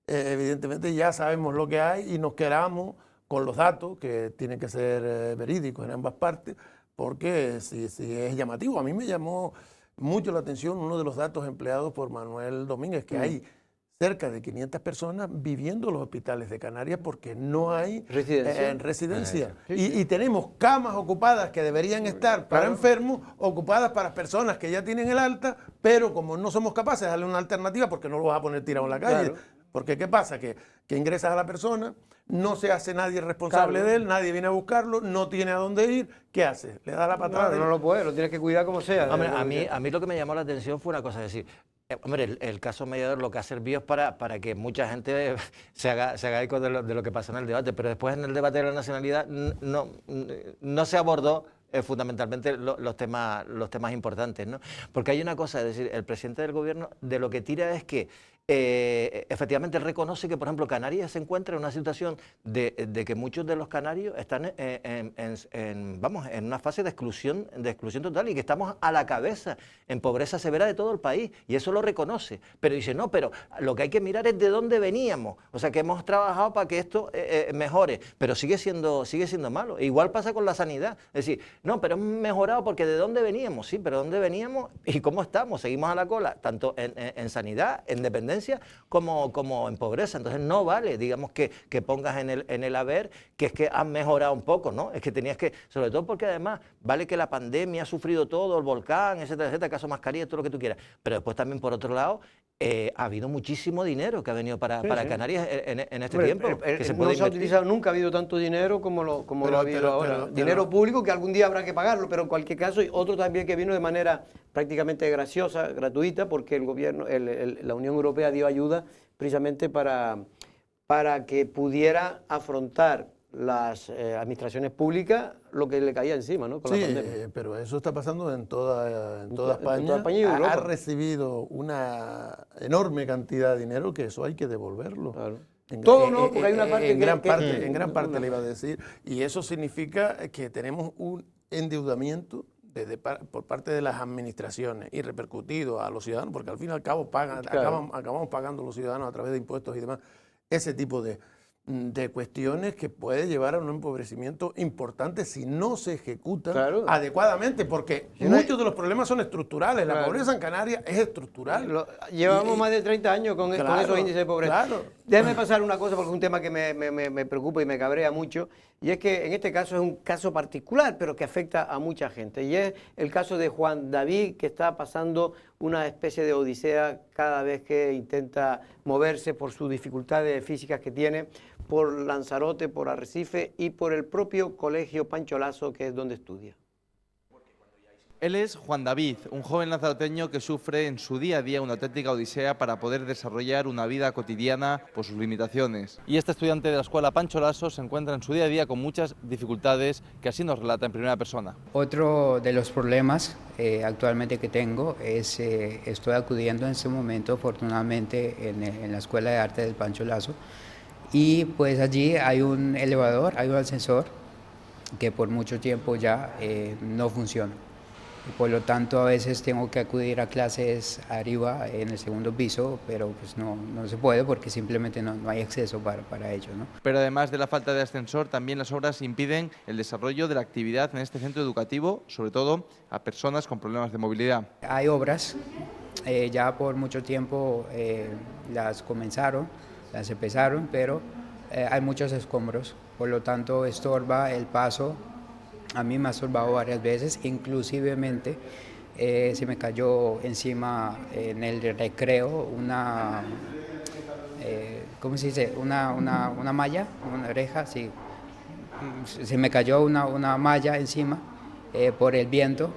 Speaker 2: evidentemente ya sabemos lo que hay y nos quedamos con los datos, que tienen que ser verídicos en ambas partes, porque si es llamativo. A mí me llamó mucho la atención uno de los datos empleados por Manuel Domínguez, que hay cerca de 500 personas viviendo en los hospitales de Canarias porque no hay residencia. Y tenemos camas ocupadas que deberían estar para enfermos, ocupadas para personas que ya tienen el alta, pero como no somos capaces de darle una alternativa, porque no lo vas a poner tirado en la calle. Porque ¿qué pasa? Que ingresas a la persona, no se hace nadie responsable de él, nadie viene a buscarlo, no tiene a dónde ir. ¿Qué hace? Le da la patada.
Speaker 1: No lo puede, lo tienes que cuidar como sea.
Speaker 3: Hombre, a mí lo que me llamó la atención fue una cosa, es decir, hombre, el caso Mediador lo que ha servido es para que mucha gente se haga eco de lo que pasó en el debate, pero después en el debate de la nacionalidad no se abordó fundamentalmente los temas importantes, ¿no? Porque hay una cosa, es decir, el presidente del gobierno de lo que tira es que efectivamente reconoce que, por ejemplo, Canarias se encuentra en una situación de que muchos de los canarios están en una fase de exclusión total, y que estamos a la cabeza en pobreza severa de todo el país, y eso lo reconoce. Pero dice, no, pero lo que hay que mirar es de dónde veníamos, o sea, que hemos trabajado para que esto mejore, pero sigue siendo malo. Igual pasa con la sanidad, es decir, no, pero hemos mejorado porque de dónde veníamos, sí, pero dónde veníamos y cómo estamos, seguimos a la cola, tanto en sanidad, en dependencia, como en pobreza. Entonces no vale, digamos, que pongas en el haber que es que han mejorado un poco, ¿no? Es que tenías que, sobre todo porque además vale que la pandemia ha sufrido todo, el volcán, etcétera, etcétera, caso mascarilla, todo lo que tú quieras, pero después también, por otro lado, ha habido muchísimo dinero que ha venido para Canarias en este tiempo.
Speaker 1: No se ha utilizado, nunca ha habido tanto dinero como lo ha habido ahora. Dinero público que algún día habrá que pagarlo, pero en cualquier caso, y otro también que vino de manera prácticamente gratuita, porque el gobierno, la Unión Europea dio ayuda precisamente para que pudiera afrontar las administraciones públicas lo que le caía encima, ¿no? Con la pandemia.
Speaker 2: Pero eso está pasando en toda España.
Speaker 1: En toda España y Europa.
Speaker 2: Ha recibido una enorme cantidad de dinero, que eso hay que devolverlo.
Speaker 1: Claro. Todo no, porque hay una parte
Speaker 2: en gran parte le iba a decir, y eso significa que tenemos un endeudamiento por parte de las administraciones y repercutido a los ciudadanos, porque al fin y al cabo acabamos pagando los ciudadanos a través de impuestos y demás, ese tipo de cuestiones que puede llevar a un empobrecimiento importante si no se ejecutan adecuadamente, porque muchos de los problemas son estructurales. La pobreza en Canarias es estructural.
Speaker 1: Llevamos más de 30 años con esos índices de pobreza. Déjame pasar una cosa, porque es un tema que me preocupa y me cabrea mucho, y es que en este caso es un caso particular, pero que afecta a mucha gente, y es el caso de Juan David, que está pasando una especie de odisea cada vez que intenta moverse por sus dificultades físicas que tiene, por Lanzarote, por Arrecife y por el propio colegio Pancho Lasso, que es donde estudia.
Speaker 7: Él es Juan David, un joven lanzaroteño que sufre en su día a día una auténtica odisea para poder desarrollar una vida cotidiana por sus limitaciones. Y este estudiante de la escuela Pancho Lasso se encuentra en su día a día con muchas dificultades, que así nos relata en primera persona.
Speaker 8: Otro de los problemas actualmente que tengo es, estoy acudiendo en este momento afortunadamente en la Escuela de Arte del Pancho Lasso, y pues allí hay un elevador, hay un ascensor que por mucho tiempo ya no funciona. Y por lo tanto a veces tengo que acudir a clases arriba en el segundo piso, pero pues no se puede porque simplemente no hay acceso para ello, ¿no?
Speaker 7: Pero además de la falta de ascensor, también las obras impiden el desarrollo de la actividad en este centro educativo, sobre todo a personas con problemas de movilidad.
Speaker 8: Hay obras, ya por mucho tiempo las comenzaron, las empezaron, pero hay muchos escombros, por lo tanto estorba el paso. A mí me ha estorbado varias veces, inclusivemente se me cayó encima en el recreo una, ¿cómo se dice? Una malla, una reja, sí. Se me cayó una malla encima por el viento,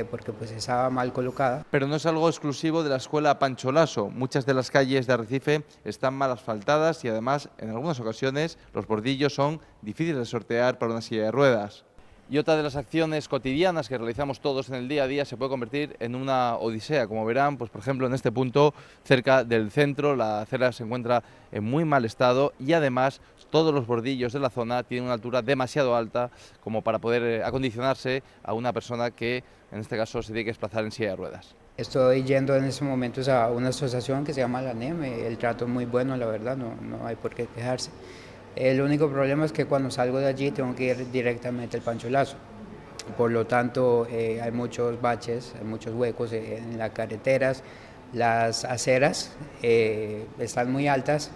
Speaker 8: porque pues estaba mal colocada.
Speaker 7: Pero no es algo exclusivo de la escuela Pancho Laso. Muchas de las calles de Arrecife están mal asfaltadas y además, en algunas ocasiones, los bordillos son difíciles de sortear para una silla de ruedas. Y otra de las acciones cotidianas que realizamos todos en el día a día se puede convertir en una odisea. Como verán, pues por ejemplo en este punto, cerca del centro, la acera se encuentra en muy mal estado y además todos los bordillos de la zona tienen una altura demasiado alta como para poder acondicionarse a una persona que en este caso se tiene que desplazar en silla de ruedas.
Speaker 8: Estoy yendo en estos momentos a una asociación que se llama la NEM, el trato es muy bueno, la verdad, no hay por qué quejarse. El único problema es que cuando salgo de allí tengo que ir directamente al Pancho Laso. Por lo tanto, hay muchos baches, hay muchos huecos en las carreteras, las aceras están muy altas.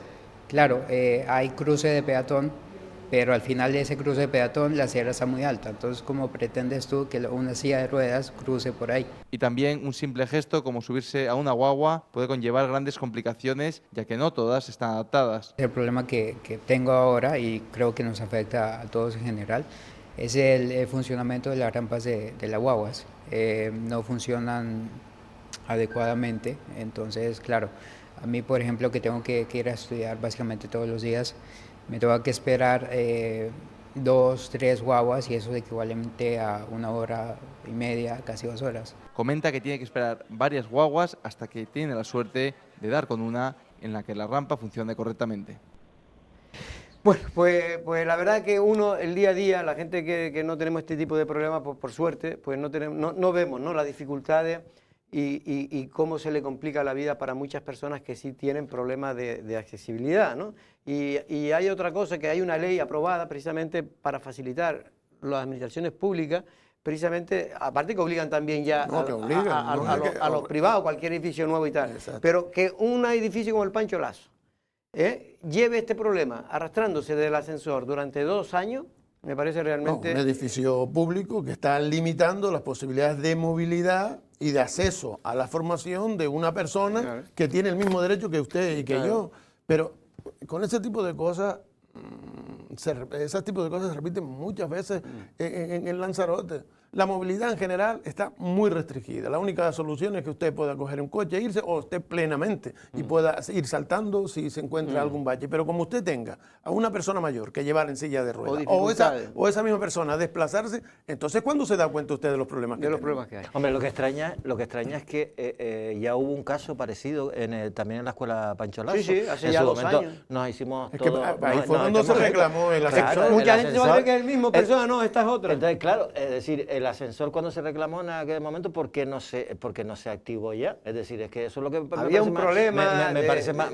Speaker 8: Claro, hay cruce de peatón, pero al final de ese cruce de peatón la acera está muy alta. Entonces, ¿cómo pretendes tú que una silla de ruedas cruce por ahí?
Speaker 7: Y también un simple gesto como subirse a una guagua puede conllevar grandes complicaciones, ya que no todas están adaptadas.
Speaker 8: El problema que tengo ahora, y creo que nos afecta a todos en general, es el funcionamiento de las rampas de las guaguas. No funcionan adecuadamente, entonces, claro, a mí, por ejemplo, que tengo que ir a estudiar básicamente todos los días, me tengo que esperar 2, 3 guaguas y eso es equivalente a 1 hora y media, casi 2 horas.
Speaker 7: Comenta que tiene que esperar varias guaguas hasta que tiene la suerte de dar con una en la que la rampa funcione correctamente.
Speaker 1: Bueno, pues la verdad que uno, el día a día, la gente que no tenemos este tipo de problemas, pues por suerte, pues no vemos, ¿no?, las dificultades y cómo se le complica la vida para muchas personas que sí tienen problemas de accesibilidad, ¿no? Y hay otra cosa, que hay una ley aprobada precisamente para facilitar las administraciones públicas, precisamente, aparte que obligan también ya a los privados, cualquier edificio nuevo y tal,
Speaker 2: exacto,
Speaker 1: pero que un edificio como el Pancho Laso lleve este problema arrastrándose del ascensor durante 2 años, me parece realmente...
Speaker 2: un edificio público que está limitando las posibilidades de movilidad y de acceso a la formación de una persona que tiene el mismo derecho que usted y que yo. Pero con ese tipo de cosas, ese tipo de cosas se repiten muchas veces en Lanzarote. La movilidad en general está muy restringida. La única solución es que usted pueda coger un coche e irse, o usted plenamente, y pueda ir saltando si se encuentra algún bache. Pero como usted tenga a una persona mayor que llevar en silla de ruedas, o esa misma persona desplazarse, entonces ¿cuándo se da cuenta usted de los problemas que hay?
Speaker 3: Hombre, lo que extraña es que ya hubo un caso parecido también en la escuela Pancho Laso.
Speaker 1: Sí, hace ya 2 años.
Speaker 3: Nos hicimos
Speaker 2: Es que ahí fue cuando se reclamó el ascensor.
Speaker 1: Claro, mucha gente va a creer que es el mismo persona, no, esta es otra.
Speaker 3: Entonces, claro, es decir, el ascensor cuando se reclamó en aquel momento, ¿por qué no se activó ya? Es decir, es que eso es lo que
Speaker 1: había un problema.
Speaker 3: Me parece más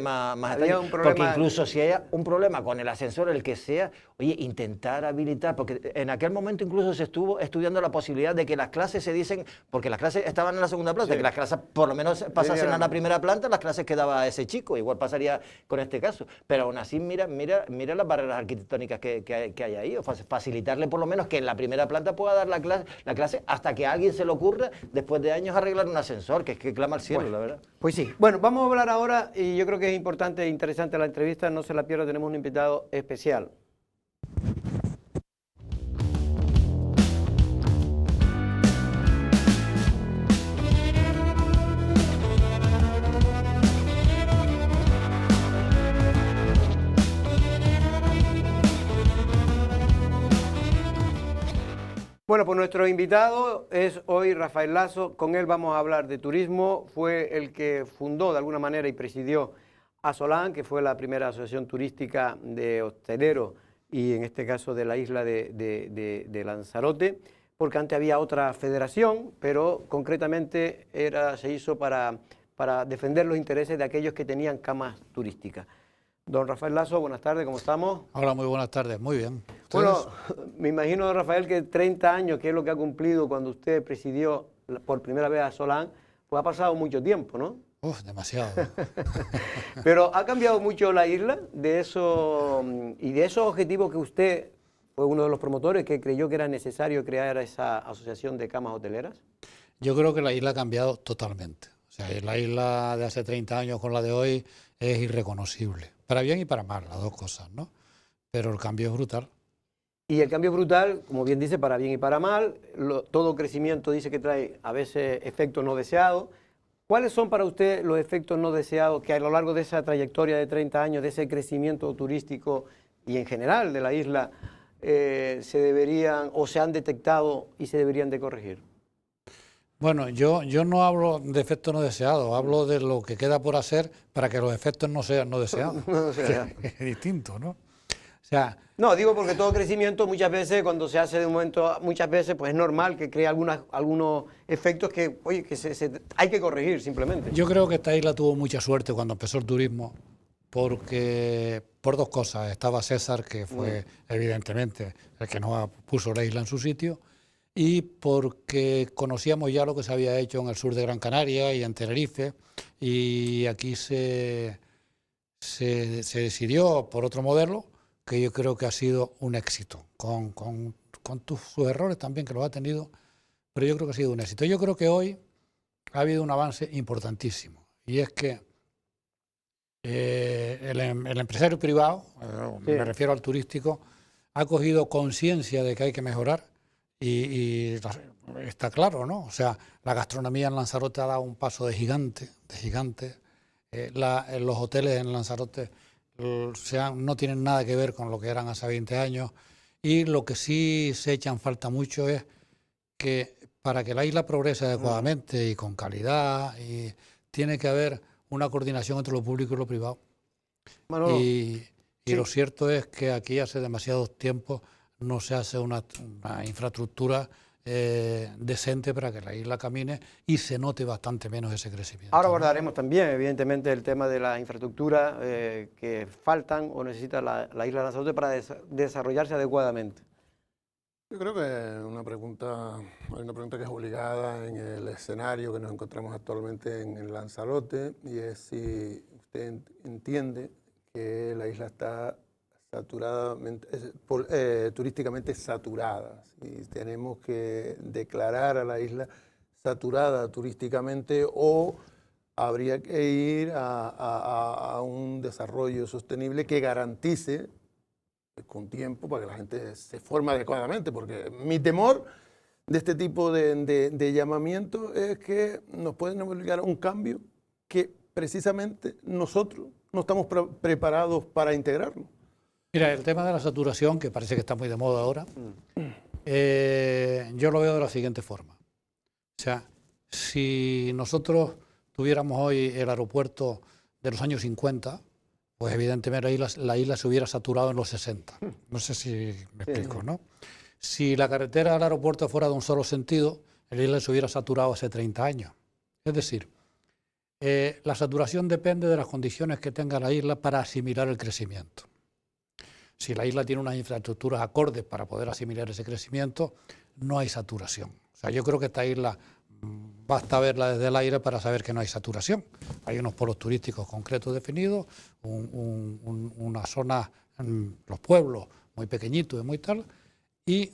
Speaker 3: extraño, porque incluso si hay un problema con el ascensor, el que sea, oye, intentar habilitar, porque en aquel momento incluso se estuvo estudiando la posibilidad de que las clases se diesen, porque las clases estaban en la segunda planta, que las clases por lo menos pasasen a la primera planta, las clases quedaba a ese chico, igual pasaría con este caso, pero aún así mira las barreras arquitectónicas que hay ahí, o facilitarle por lo menos que en la primera planta pueda dar la clase hasta que a alguien se le ocurra, después de años, arreglar un ascensor, que es que clama al cielo, bueno, la verdad.
Speaker 1: Pues sí. Bueno, vamos a hablar ahora, y yo creo que es importante e interesante la entrevista, no se la pierda, tenemos un invitado especial. Bueno, pues nuestro invitado es hoy Rafael Laso, con él vamos a hablar de turismo, fue el que fundó de alguna manera y presidió ASOLAN, que fue la primera asociación turística de hosteleros y en este caso de la isla de Lanzarote, porque antes había otra federación, pero concretamente se hizo para defender los intereses de aquellos que tenían camas turísticas. Don Rafael Laso, buenas tardes, ¿cómo estamos?
Speaker 9: Hola, muy buenas tardes, muy bien.
Speaker 1: Bueno, me imagino, don Rafael, que 30 años, que es lo que ha cumplido cuando usted presidió por primera vez a ASOLAN, pues ha pasado mucho tiempo, ¿no?
Speaker 9: Demasiado.
Speaker 1: Pero ha cambiado mucho la isla de eso, y de esos objetivos que usted fue uno de los promotores que creyó que era necesario crear esa asociación de camas hoteleras.
Speaker 9: Yo creo que la isla ha cambiado totalmente. O sea, la isla de hace 30 años con la de hoy es irreconocible. Para bien y para mal, las dos cosas, ¿no? Pero el cambio es brutal.
Speaker 1: Y el cambio es brutal, como bien dice, para bien y para mal. Todo crecimiento dice que trae a veces efectos no deseados. ¿Cuáles son para usted los efectos no deseados que a lo largo de esa trayectoria de 30 años, de ese crecimiento turístico y en general de la isla, se deberían o se han detectado y se deberían de corregir?
Speaker 9: Bueno, yo no hablo de efectos no deseados, hablo de lo que queda por hacer para que los efectos no sean no deseados.
Speaker 1: No sé.
Speaker 9: Es distinto, ¿no? O sea,
Speaker 1: No, digo porque todo crecimiento muchas veces, cuando se hace de un momento, muchas veces pues es normal que cree algunos efectos que, oye, que hay que corregir simplemente.
Speaker 9: yo creo que esta isla tuvo mucha suerte cuando empezó el turismo, porque por dos cosas. Estaba César, que fue evidentemente el que nos puso la isla en su sitio, y porque conocíamos ya lo que se había hecho en el sur de Gran Canaria y en Tenerife, y aquí se decidió por otro modelo que yo creo que ha sido un éxito, con sus errores también, que los ha tenido, pero yo creo que ha sido un éxito. Yo creo que hoy ha habido un avance importantísimo, y es que el empresario privado, me refiero al turístico, ha cogido conciencia de que hay que mejorar y está claro, ¿no? O sea, la gastronomía en Lanzarote ha dado un paso de gigante, de gigante. Los hoteles en Lanzarote no tienen nada que ver con lo que eran hace 20 años, y lo que sí se echa en falta mucho es que para que la isla progrese adecuadamente y con calidad, tiene que haber una coordinación entre lo público y lo privado.
Speaker 1: Manolo,
Speaker 9: Y lo cierto es que aquí hace demasiado tiempo no se hace una infraestructura decente para que la isla camine y se note bastante menos ese crecimiento.
Speaker 1: ahora abordaremos también, evidentemente, el tema de la infraestructura que faltan o necesita la isla de Lanzarote para desarrollarse adecuadamente.
Speaker 2: Yo creo que hay una pregunta que es obligada en el escenario que nos encontramos actualmente en Lanzarote, y es si usted entiende que la isla está turísticamente saturada. Si tenemos que declarar a la isla saturada turísticamente, o habría que ir a un desarrollo sostenible que garantice con tiempo para que la gente se forme adecuadamente, porque mi temor de este tipo de llamamiento es que nos pueden obligar a un cambio que precisamente nosotros no estamos preparados para integrarlo.
Speaker 9: Mira, el tema de la saturación, que parece que está muy de moda ahora, yo lo veo de la siguiente forma. O sea, si nosotros tuviéramos hoy el aeropuerto de los años 50, pues evidentemente la isla se hubiera saturado en los 60. No sé si me explico, ¿no? Si la carretera al aeropuerto fuera de un solo sentido, la isla se hubiera saturado hace 30 años. Es decir, la saturación depende de las condiciones que tenga la isla para asimilar el crecimiento. Si la isla tiene unas infraestructuras acordes para poder asimilar ese crecimiento, no hay saturación. O sea, yo creo que esta isla basta verla desde el aire para saber que no hay saturación. Hay unos polos turísticos concretos definidos, una zona, los pueblos muy pequeñitos y muy tal, y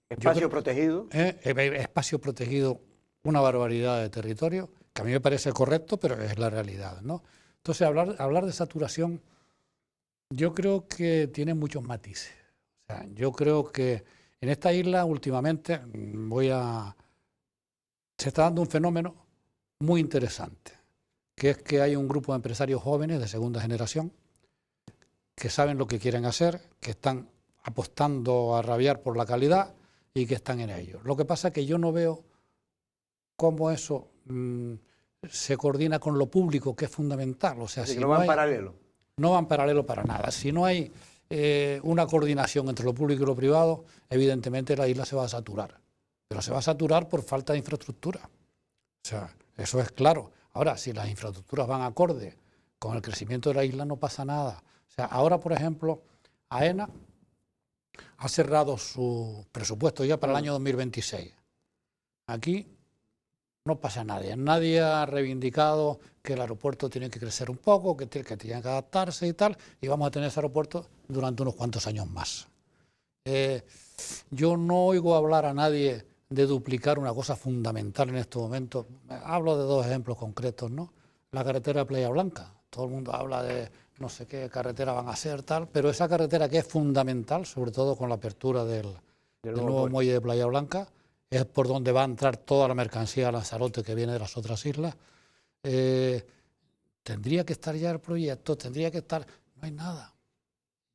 Speaker 1: Espacio protegido.
Speaker 9: Espacio protegido, una barbaridad de territorio, que a mí me parece correcto, pero es la realidad, ¿no? Entonces, hablar de saturación, yo creo que tiene muchos matices. O sea, yo creo que en esta isla últimamente se está dando un fenómeno muy interesante, que es que hay un grupo de empresarios jóvenes de segunda generación que saben lo que quieren hacer, que están apostando a rabiar por la calidad y que están en ello. Lo que pasa es que yo no veo cómo eso se coordina con lo público, que es fundamental. O sea,
Speaker 1: si no van paralelo.
Speaker 9: No van paralelo para nada. Si no hay una coordinación entre lo público y lo privado, evidentemente la isla se va a saturar. Pero se va a saturar por falta de infraestructura. O sea, eso es claro. Ahora, si las infraestructuras van acorde con el crecimiento de la isla, no pasa nada. O sea, ahora, por ejemplo, AENA ha cerrado su presupuesto ya para el año 2026. Aquí no pasa nadie. Nadie ha reivindicado que el aeropuerto tiene que crecer un poco, que tiene que adaptarse y tal, y vamos a tener ese aeropuerto durante unos cuantos años más. Yo no oigo hablar a nadie de duplicar una cosa fundamental en estos momentos. Hablo de dos ejemplos concretos, ¿no? La carretera de Playa Blanca. Todo el mundo habla de no sé qué carretera van a hacer, tal, pero esa carretera que es fundamental, sobre todo con la apertura del nuevo muelle de Playa Blanca, es por donde va a entrar toda la mercancía a Lanzarote que viene de las otras islas. Tendría que estar ya el proyecto, tendría que estar... No hay nada.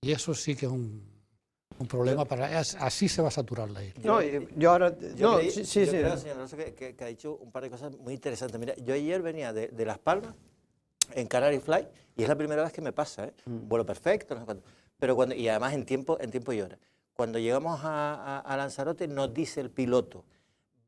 Speaker 9: Y eso sí que es un problema para... Así se va a saturar la isla.
Speaker 1: No, yo ahora... No,
Speaker 3: Yo
Speaker 1: sí.
Speaker 3: creo, señor Alonso, que ha dicho un par de cosas muy interesantes. Mira, yo ayer venía de Las Palmas, en Canary Fly, y es la primera vez que me pasa, ¿eh? Vuelo perfecto, no sé cuánto. Pero y además en tiempo y hora. Cuando llegamos a Lanzarote nos dice el piloto,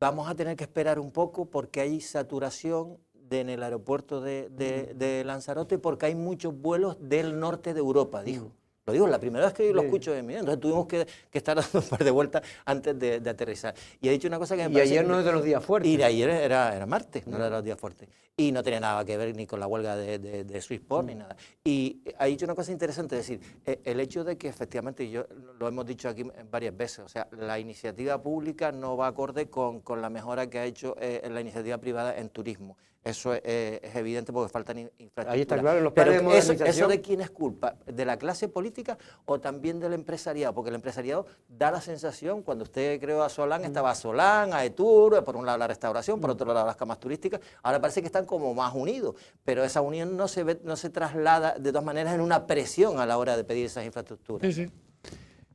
Speaker 3: vamos a tener que esperar un poco porque hay saturación en el aeropuerto de Lanzarote porque hay muchos vuelos del norte de Europa, dijo. Lo digo, la primera vez que lo escucho de mí, entonces tuvimos que estar dando un par de vueltas antes de aterrizar. Y ha dicho una cosa que me parece...
Speaker 1: Y ayer no es de los días fuertes.
Speaker 3: Y ayer era martes, no era de los días fuertes. Y no tenía nada que ver ni con la huelga de Swissport ni nada. Y ha dicho una cosa interesante, es decir, el hecho de que efectivamente, y yo lo hemos dicho aquí varias veces, o sea, la iniciativa pública no va acorde con la mejora que ha hecho la iniciativa privada en turismo. Eso es evidente porque faltan infraestructuras.
Speaker 1: Ahí está claro, en los
Speaker 3: Pero
Speaker 1: planes de modernización.
Speaker 3: ¿eso de quién es culpa? ¿De la clase política o también del empresariado? Porque el empresariado da la sensación, cuando usted creó a Solán, estaba Solán, Aetur, por un lado la restauración, por otro lado las camas turísticas, ahora parece que están como más unidos, pero esa unión no se traslada de todas maneras en una presión a la hora de pedir esas infraestructuras.
Speaker 9: Sí.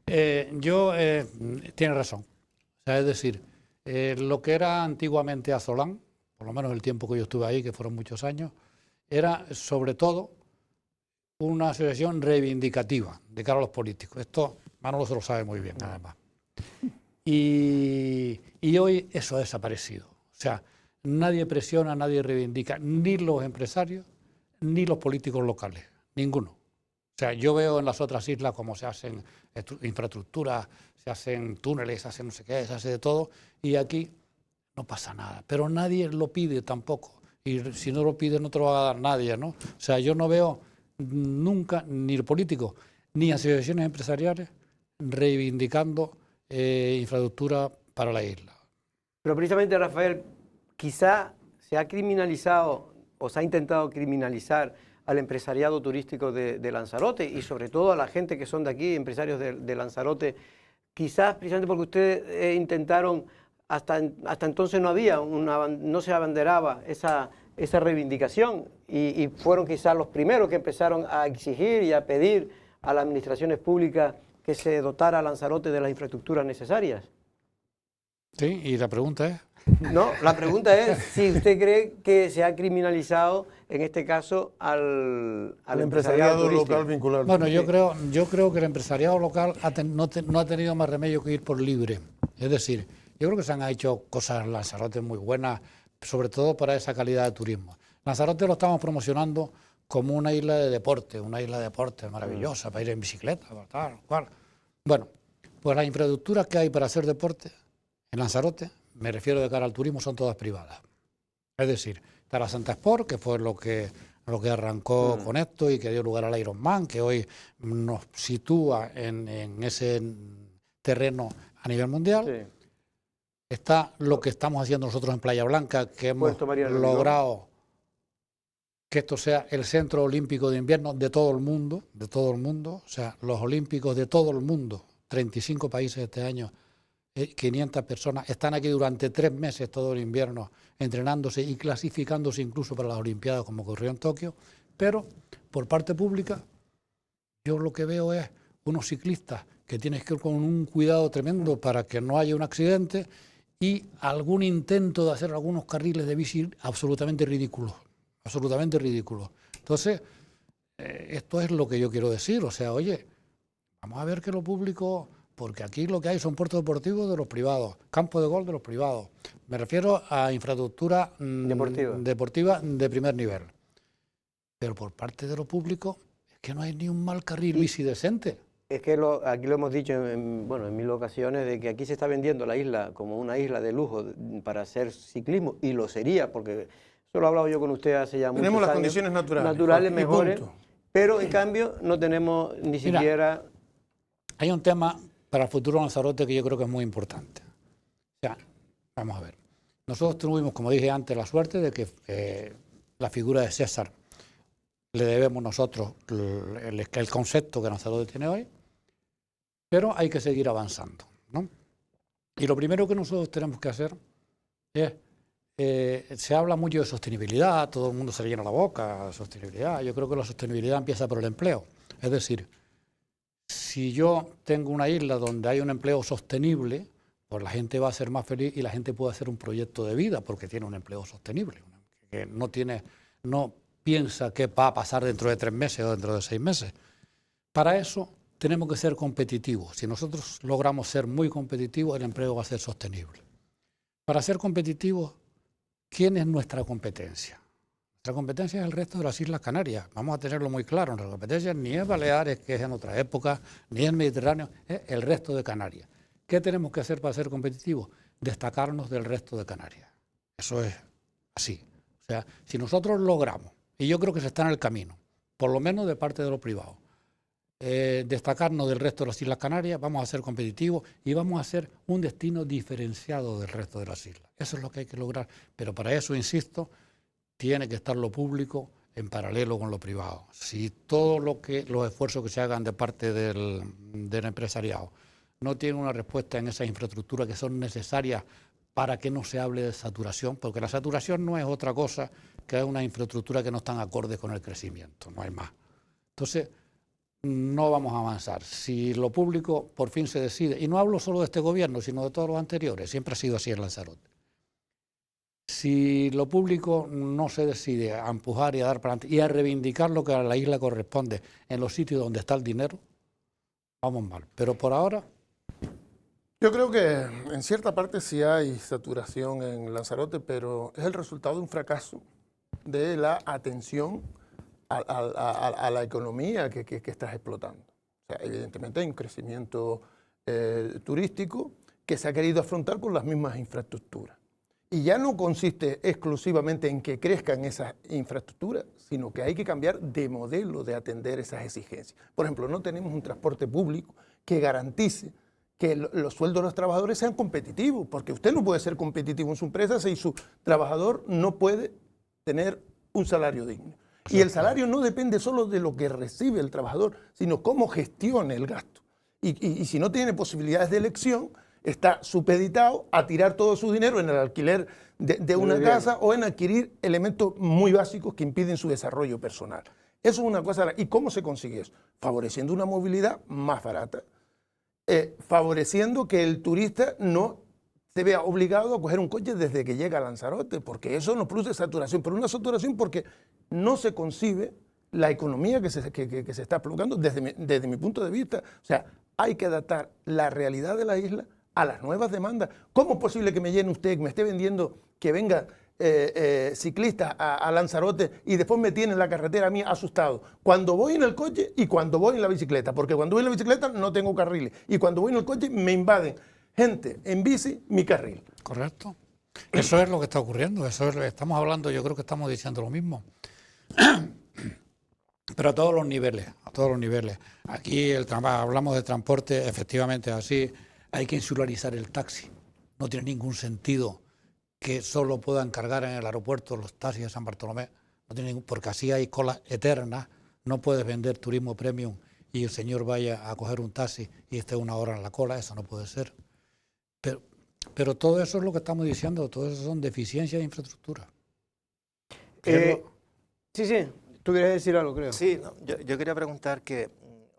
Speaker 9: Tiene razón. O sea, es decir, lo que era antiguamente Azolán, por lo menos el tiempo que yo estuve ahí, que fueron muchos años, era sobre todo una asociación reivindicativa de cara a los políticos. Esto Manolo se lo sabe muy bien, además. Y hoy eso ha desaparecido. O sea, nadie presiona, nadie reivindica, ni los empresarios, ni los políticos locales, ninguno. O sea, yo veo en las otras islas cómo se hacen infraestructuras, se hacen túneles, se hace no sé qué, se hace de todo, y aquí no pasa nada, pero nadie lo pide tampoco, y si no lo pide no te lo va a dar nadie, ¿no? O sea, yo no veo nunca ni políticos ni asociaciones empresariales reivindicando infraestructura para la isla.
Speaker 1: Pero precisamente, Rafael, quizá se ha criminalizado o se ha intentado criminalizar al empresariado turístico de Lanzarote y sobre todo a la gente que son de aquí, empresarios de Lanzarote, quizás precisamente porque ustedes intentaron... Hasta entonces no había no se abanderaba esa reivindicación y fueron quizás los primeros que empezaron a exigir y a pedir a las administraciones públicas que se dotara a Lanzarote de las infraestructuras necesarias.
Speaker 9: Sí, y la pregunta es...
Speaker 1: No, la pregunta es si usted cree que se ha criminalizado en este caso al empresariado
Speaker 2: local vinculado.
Speaker 9: Bueno, yo creo que el empresariado local no ha tenido más remedio que ir por libre. Es decir, yo creo que se han hecho cosas en Lanzarote muy buenas, sobre todo para esa calidad de turismo. Lanzarote lo estamos promocionando como una isla de deporte maravillosa, para ir en bicicleta, tal, cual. Bueno, pues las infraestructuras que hay para hacer deporte en Lanzarote, me refiero de cara al turismo, son todas privadas. Es decir, está la Santa Sport, que fue lo que arrancó con esto y que dio lugar al Ironman, que hoy nos sitúa en ese terreno a nivel mundial. Sí. Está lo que estamos haciendo nosotros en Playa Blanca, que hemos logrado que esto sea el centro olímpico de invierno de todo el mundo, o sea, los olímpicos de todo el mundo, 35 países este año, 500 personas, están aquí durante 3 meses todo el invierno entrenándose y clasificándose incluso para las Olimpiadas, como ocurrió en Tokio, pero por parte pública yo lo que veo es unos ciclistas que tienen que ir con un cuidado tremendo para que no haya un accidente y algún intento de hacer algunos carriles de bici absolutamente ridículos, absolutamente ridículos. Entonces, esto es lo que yo quiero decir, o sea, oye, vamos a ver que lo público, porque aquí lo que hay son puertos deportivos de los privados, campos de golf de los privados, me refiero a infraestructura deportiva de primer nivel, pero por parte de lo público es que no hay ni un mal carril bici decente.
Speaker 1: Es que aquí lo hemos dicho en 1000 ocasiones, de que aquí se está vendiendo la isla como una isla de lujo para hacer ciclismo, y lo sería, porque eso lo he hablado yo con usted hace ya muchos años.
Speaker 2: Tenemos las condiciones naturales
Speaker 1: mejores, pero en cambio no tenemos ni siquiera...
Speaker 9: Hay un tema para el futuro de Lanzarote que yo creo que es muy importante. O sea, Vamos a ver. Nosotros tuvimos, como dije antes, la suerte de que la figura de César le debemos nosotros el concepto que Lanzarote tiene hoy, pero hay que seguir avanzando, ¿no? Y lo primero que nosotros tenemos que hacer es, se habla mucho de sostenibilidad, todo el mundo se le llena la boca, sostenibilidad. Yo creo que la sostenibilidad empieza por el empleo. Es decir, si yo tengo una isla donde hay un empleo sostenible, pues la gente va a ser más feliz y la gente puede hacer un proyecto de vida porque tiene un empleo sostenible, que no piensa qué va a pasar dentro de 3 meses o dentro de 6 meses. Para eso tenemos que ser competitivos. Si nosotros logramos ser muy competitivos, el empleo va a ser sostenible. Para ser competitivos, ¿quién es nuestra competencia? Nuestra competencia es el resto de las Islas Canarias. Vamos a tenerlo muy claro. Nuestra competencia ni es Baleares, que es en otra época, ni es Mediterráneo, es el resto de Canarias. ¿Qué tenemos que hacer para ser competitivos? Destacarnos del resto de Canarias. Eso es así. O sea, si nosotros logramos, y yo creo que se está en el camino, por lo menos de parte de lo privado, destacarnos del resto de las Islas Canarias, vamos a ser competitivos y vamos a ser un destino diferenciado del resto de las islas. Eso es lo que hay que lograr. Pero para eso, insisto, tiene que estar lo público en paralelo con lo privado. Si todos los esfuerzos que se hagan de parte del empresariado no tienen una respuesta en esas infraestructuras que son necesarias para que no se hable de saturación, porque la saturación no es otra cosa que una infraestructura que no están acordes con el crecimiento, no hay más. Entonces, no vamos a avanzar. Si lo público por fin se decide, y no hablo solo de este gobierno, sino de todos los anteriores, siempre ha sido así en Lanzarote. Si lo público no se decide a empujar y a dar para adelante y a reivindicar lo que a la isla corresponde en los sitios donde está el dinero, vamos mal. Pero por ahora...
Speaker 2: Yo creo que en cierta parte sí hay saturación en Lanzarote, pero es el resultado de un fracaso de la atención a la economía que estás explotando. O sea, evidentemente hay un crecimiento turístico que se ha querido afrontar con las mismas infraestructuras. Y ya no consiste exclusivamente en que crezcan esas infraestructuras, sino que hay que cambiar de modelo de atender esas exigencias. Por ejemplo, no tenemos un transporte público que garantice que los sueldos de los trabajadores sean competitivos, porque usted no puede ser competitivo en su empresa si su trabajador no puede tener un salario digno. Y el salario no depende solo de lo que recibe el trabajador, sino cómo gestione el gasto. Y si no tiene posibilidades de elección, está supeditado a tirar todo su dinero en el alquiler de una casa o en adquirir elementos muy básicos que impiden su desarrollo personal. Eso es una cosa. ¿Y cómo se consigue eso? Favoreciendo una movilidad más barata, favoreciendo que el turista no se vea obligado a coger un coche desde que llega a Lanzarote, porque eso no produce saturación, pero una saturación porque no se concibe la economía que se está explotando desde mi punto de vista. O sea, hay que adaptar la realidad de la isla a las nuevas demandas. ¿Cómo es posible que me llene usted, que me esté vendiendo que venga ciclista a Lanzarote y después me tiene en la carretera a mí asustado cuando voy en el coche y cuando voy en la bicicleta? Porque cuando voy en la bicicleta no tengo carriles y cuando voy en el coche me invaden gente en bici mi carril.
Speaker 9: Correcto. Eso es lo que está ocurriendo, eso es lo que estamos hablando, yo creo que estamos diciendo lo mismo. Pero a todos los niveles, a todos los niveles. Aquí hablamos de transporte, efectivamente así, hay que insularizar el taxi. No tiene ningún sentido que solo puedan cargar en el aeropuerto los taxis de San Bartolomé, no tiene porque así hay colas eternas, no puedes vender turismo premium y el señor vaya a coger un taxi y esté 1 hora en la cola, eso no puede ser. Pero todo eso es lo que estamos diciendo, todo eso son deficiencias de infraestructura.
Speaker 1: Sí, tú quieres decir algo, creo.
Speaker 3: Sí, no, yo quería preguntar que,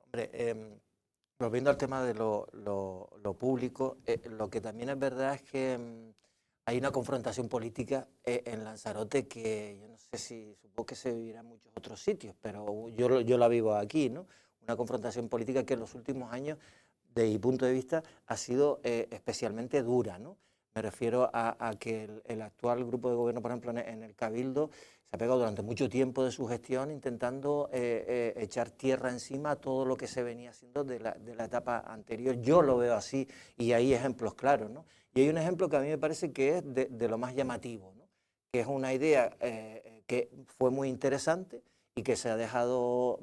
Speaker 3: hombre, volviendo al tema de lo público, lo que también es verdad es que hay una confrontación política en Lanzarote que yo no sé si, supongo que se vivirá en muchos otros sitios, pero yo la vivo aquí, ¿no? Una confrontación política que en los últimos años, de mi punto de vista, ha sido especialmente dura, ¿no? Me refiero a que el actual grupo de gobierno, por ejemplo, en el Cabildo, se ha pegado durante mucho tiempo de su gestión intentando echar tierra encima a todo lo que se venía haciendo de la etapa anterior. Yo lo veo así y hay ejemplos claros, ¿no? Y hay un ejemplo que a mí me parece que es de lo más llamativo, ¿no? Que es una idea que fue muy interesante y que se ha dejado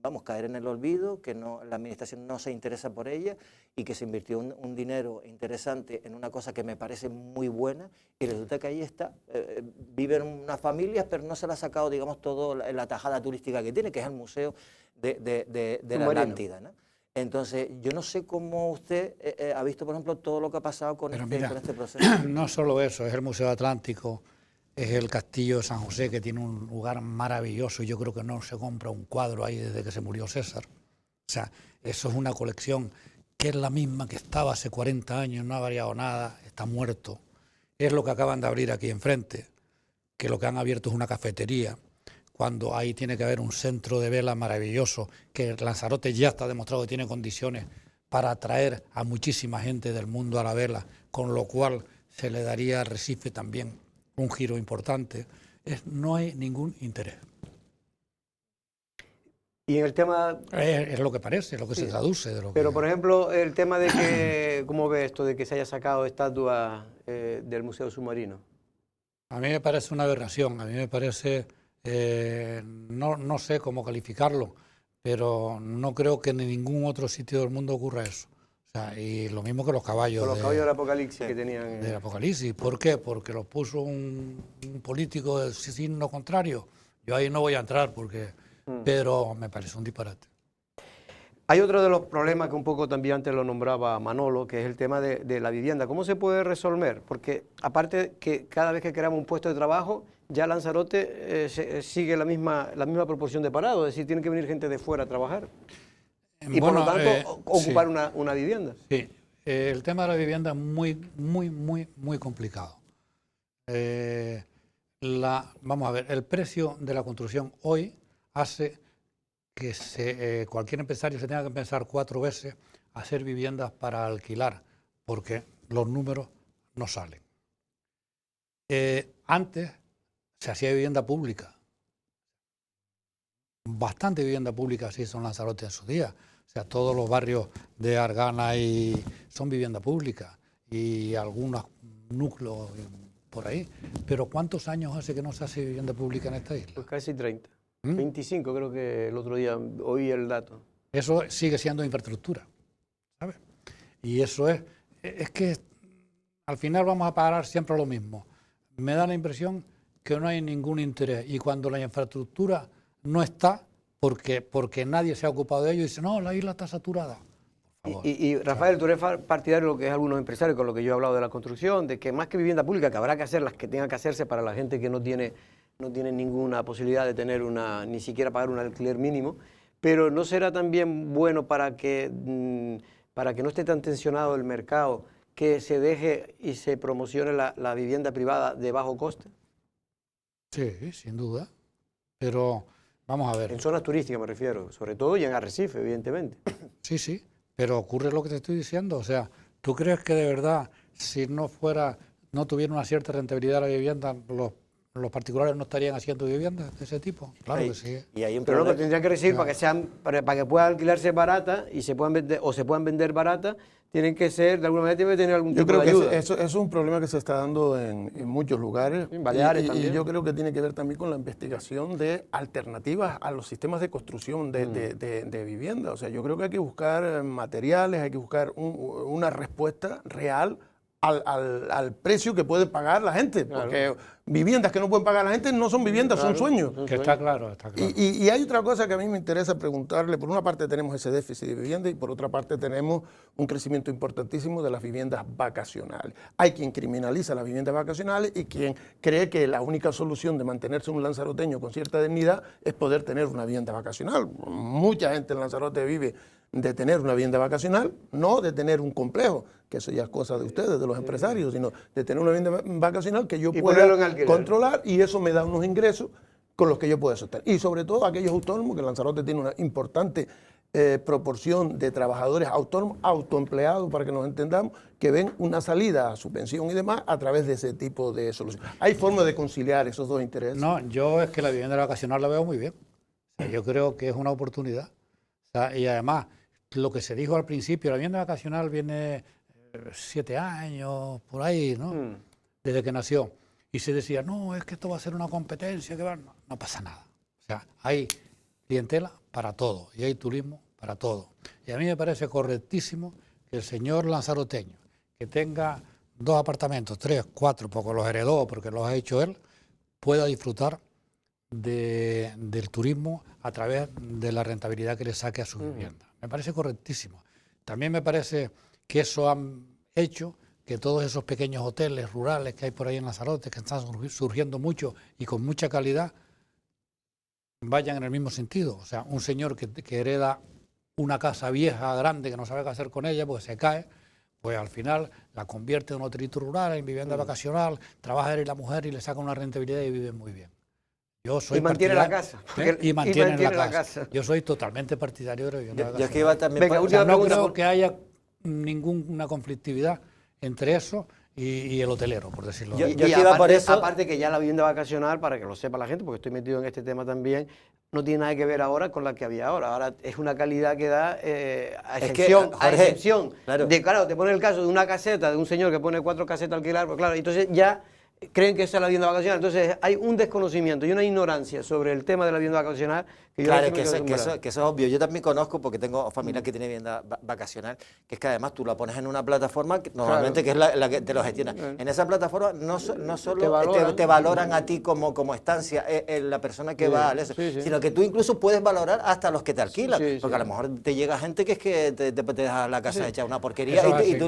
Speaker 3: vamos, caer en el olvido, que no, la administración no se interesa por ella y que se invirtió un dinero interesante en una cosa que me parece muy buena y resulta que ahí está, viven unas familias pero no se le ha sacado, digamos, toda la tajada turística que tiene, que es el museo de la Atlántida, ¿no? Entonces, yo no sé cómo usted ha visto, por ejemplo, todo lo que ha pasado con este proceso.
Speaker 9: No solo eso, es el Museo Atlántico, es el Castillo de San José, que tiene un lugar maravilloso. Yo creo que no se compra un cuadro ahí desde que se murió César. O sea, eso es una colección que es la misma que estaba hace 40 años, no ha variado nada, está muerto. Es lo que acaban de abrir aquí enfrente, que lo que han abierto es una cafetería, cuando ahí tiene que haber un centro de vela maravilloso, que Lanzarote ya está demostrado que tiene condiciones para atraer a muchísima gente del mundo a la vela, con lo cual se le daría a Recife también un giro importante. No hay ningún interés.
Speaker 1: Y en el tema...
Speaker 9: Es lo que parece, es lo que se traduce. De lo
Speaker 1: Pero,
Speaker 9: que...
Speaker 1: por ejemplo, el tema de que... ¿Cómo ve esto de que se haya sacado estatuas del Museo Submarino?
Speaker 9: A mí me parece una aberración, a mí me parece... no sé cómo calificarlo, pero no creo que en ningún otro sitio del mundo ocurra eso. O sea, y lo mismo que los caballos.
Speaker 1: Con los caballos del Apocalipsis que tenían...
Speaker 9: Del Apocalipsis. ¿Por qué? Porque los puso un político del signo contrario. Yo ahí no voy a entrar porque... Pero me parece un disparate.
Speaker 1: Hay otro de los problemas que un poco también antes lo nombraba Manolo, que es el tema de la vivienda. ¿Cómo se puede resolver? Porque aparte que cada vez que creamos un puesto de trabajo, ya Lanzarote sigue la misma proporción de parados, es decir, tiene que venir gente de fuera a trabajar. Y por lo tanto, ocupar
Speaker 9: sí.
Speaker 1: una vivienda.
Speaker 9: Sí, el tema de la vivienda es muy complicado. Vamos a ver, el precio de la construcción hoy hace que cualquier empresario se tenga que pensar 4 veces hacer viviendas para alquilar, porque los números no salen. Antes se hacía vivienda pública, bastante vivienda pública se hizo en Lanzarote en su día. O sea, todos los barrios de Argana son vivienda pública y algunos núcleos por ahí. Pero ¿cuántos años hace que no se hace vivienda pública en esta isla?
Speaker 1: Pues casi 30. 25 creo que el otro día oí el dato.
Speaker 9: Eso sigue siendo infraestructura, ¿sabes? Y eso es que al final vamos a pagar siempre lo mismo. Me da la impresión que no hay ningún interés y cuando la infraestructura no está, porque nadie se ha ocupado de ello y dice, no, la isla está saturada.
Speaker 1: Y Rafael, tú eres partidario de lo que es algunos empresarios, con lo que yo he hablado de la construcción, de que más que vivienda pública, que habrá que hacer las que tengan que hacerse para la gente que no tiene ninguna posibilidad de tener ni siquiera pagar un alquiler mínimo, pero ¿no será también bueno para que no esté tan tensionado el mercado, que se deje y se promocione la vivienda privada de bajo coste?
Speaker 9: Sí, sin duda, pero vamos a ver.
Speaker 1: En zonas turísticas me refiero, sobre todo, y en Arrecife, evidentemente.
Speaker 9: Sí, pero ocurre lo que te estoy diciendo, o sea, ¿tú crees que de verdad, si no tuviera una cierta rentabilidad la vivienda, los particulares no estarían haciendo viviendas de ese tipo? Claro que sí.
Speaker 1: Y hay un problema. Pero lo que tendrían que recibir para que puedan alquilarse baratas y se puedan vender baratas, tienen que ser, de alguna manera, tienen que tener algún tipo de ayuda.
Speaker 2: Yo creo que eso es un problema que se está dando en muchos lugares.
Speaker 1: En Baleares también.
Speaker 2: Y yo creo que tiene que ver también con la investigación de alternativas a los sistemas de construcción de vivienda. O sea, yo creo que hay que buscar materiales, hay que buscar una respuesta real al precio que puede pagar la gente, porque viviendas que no pueden pagar la gente no son viviendas, son sueños.
Speaker 9: Que está claro.
Speaker 2: Y hay otra cosa que a mí me interesa preguntarle. Por una parte tenemos ese déficit de vivienda y por otra parte tenemos un crecimiento importantísimo de las viviendas vacacionales. Hay quien criminaliza las viviendas vacacionales y quien cree que la única solución de mantenerse un lanzaroteño con cierta dignidad es poder tener una vivienda vacacional. Mucha gente en Lanzarote vive de tener una vivienda vacacional, no de tener un complejo, que eso ya es cosa de ustedes, de los empresarios, sino de tener una vivienda vacacional que yo pueda controlar y eso me da unos ingresos con los que yo pueda sostener. Y sobre todo aquellos autónomos, que Lanzarote tiene una importante proporción de trabajadores autónomos, autoempleados, para que nos entendamos, que ven una salida a su pensión y demás a través de ese tipo de soluciones. ¿Hay forma de conciliar esos dos intereses?
Speaker 9: No, yo es que la vivienda vacacional la veo muy bien. O sea, yo creo que es una oportunidad. O sea, y además, lo que se dijo al principio, la vivienda vacacional viene 7 años, por ahí, ¿no? Desde que nació. Y se decía, no, es que esto va a ser una competencia, que no pasa nada. O sea, hay clientela para todo y hay turismo para todo. Y a mí me parece correctísimo que el señor lanzaroteño, que tenga 2 apartamentos, 3, 4, porque los heredó, porque los ha hecho él, pueda disfrutar del turismo a través de la rentabilidad que le saque a su vivienda. Me parece correctísimo. También me parece que eso han hecho que todos esos pequeños hoteles rurales que hay por ahí en Lanzarote, que están surgiendo mucho y con mucha calidad, vayan en el mismo sentido. O sea, un señor que hereda una casa vieja, grande, que no sabe qué hacer con ella, pues se cae, pues al final la convierte en un hotelito rural, en vivienda vacacional, trabaja él y la mujer y le saca una rentabilidad y viven muy bien. Yo soy
Speaker 1: y mantiene la casa.
Speaker 9: Y mantiene la casa. Yo soy totalmente partidario de la vivienda vacacional.
Speaker 3: Yo es que iba también...
Speaker 1: Venga,
Speaker 9: O sea, no creo que haya ninguna conflictividad entre eso y el hotelero, por decirlo así.
Speaker 3: Yo iba por eso...
Speaker 1: Aparte que ya la vivienda vacacional, para que lo sepa la gente, porque estoy metido en este tema también, no tiene nada que ver ahora con la que había ahora. Ahora es una calidad que da a excepción.
Speaker 3: Jorge,
Speaker 1: a excepción
Speaker 3: claro.
Speaker 1: Claro, te pone el caso de una caseta, de un señor que pone 4 casetas a alquilar, pues claro, entonces ya creen que esa es la vivienda vacacional. Entonces hay un desconocimiento y una ignorancia sobre el tema de la vivienda vacacional. Que
Speaker 3: claro, eso es obvio. Yo también conozco, porque tengo familia que tiene vivienda vacacional, que es que además tú la pones en una plataforma, que normalmente que es la que te lo gestiona. En esa plataforma no solo te valoran a ti como estancia, la persona que va a eso, sino que tú incluso puedes valorar hasta los que te alquilan, porque a lo mejor te llega gente que es que te deja la casa hecha una porquería.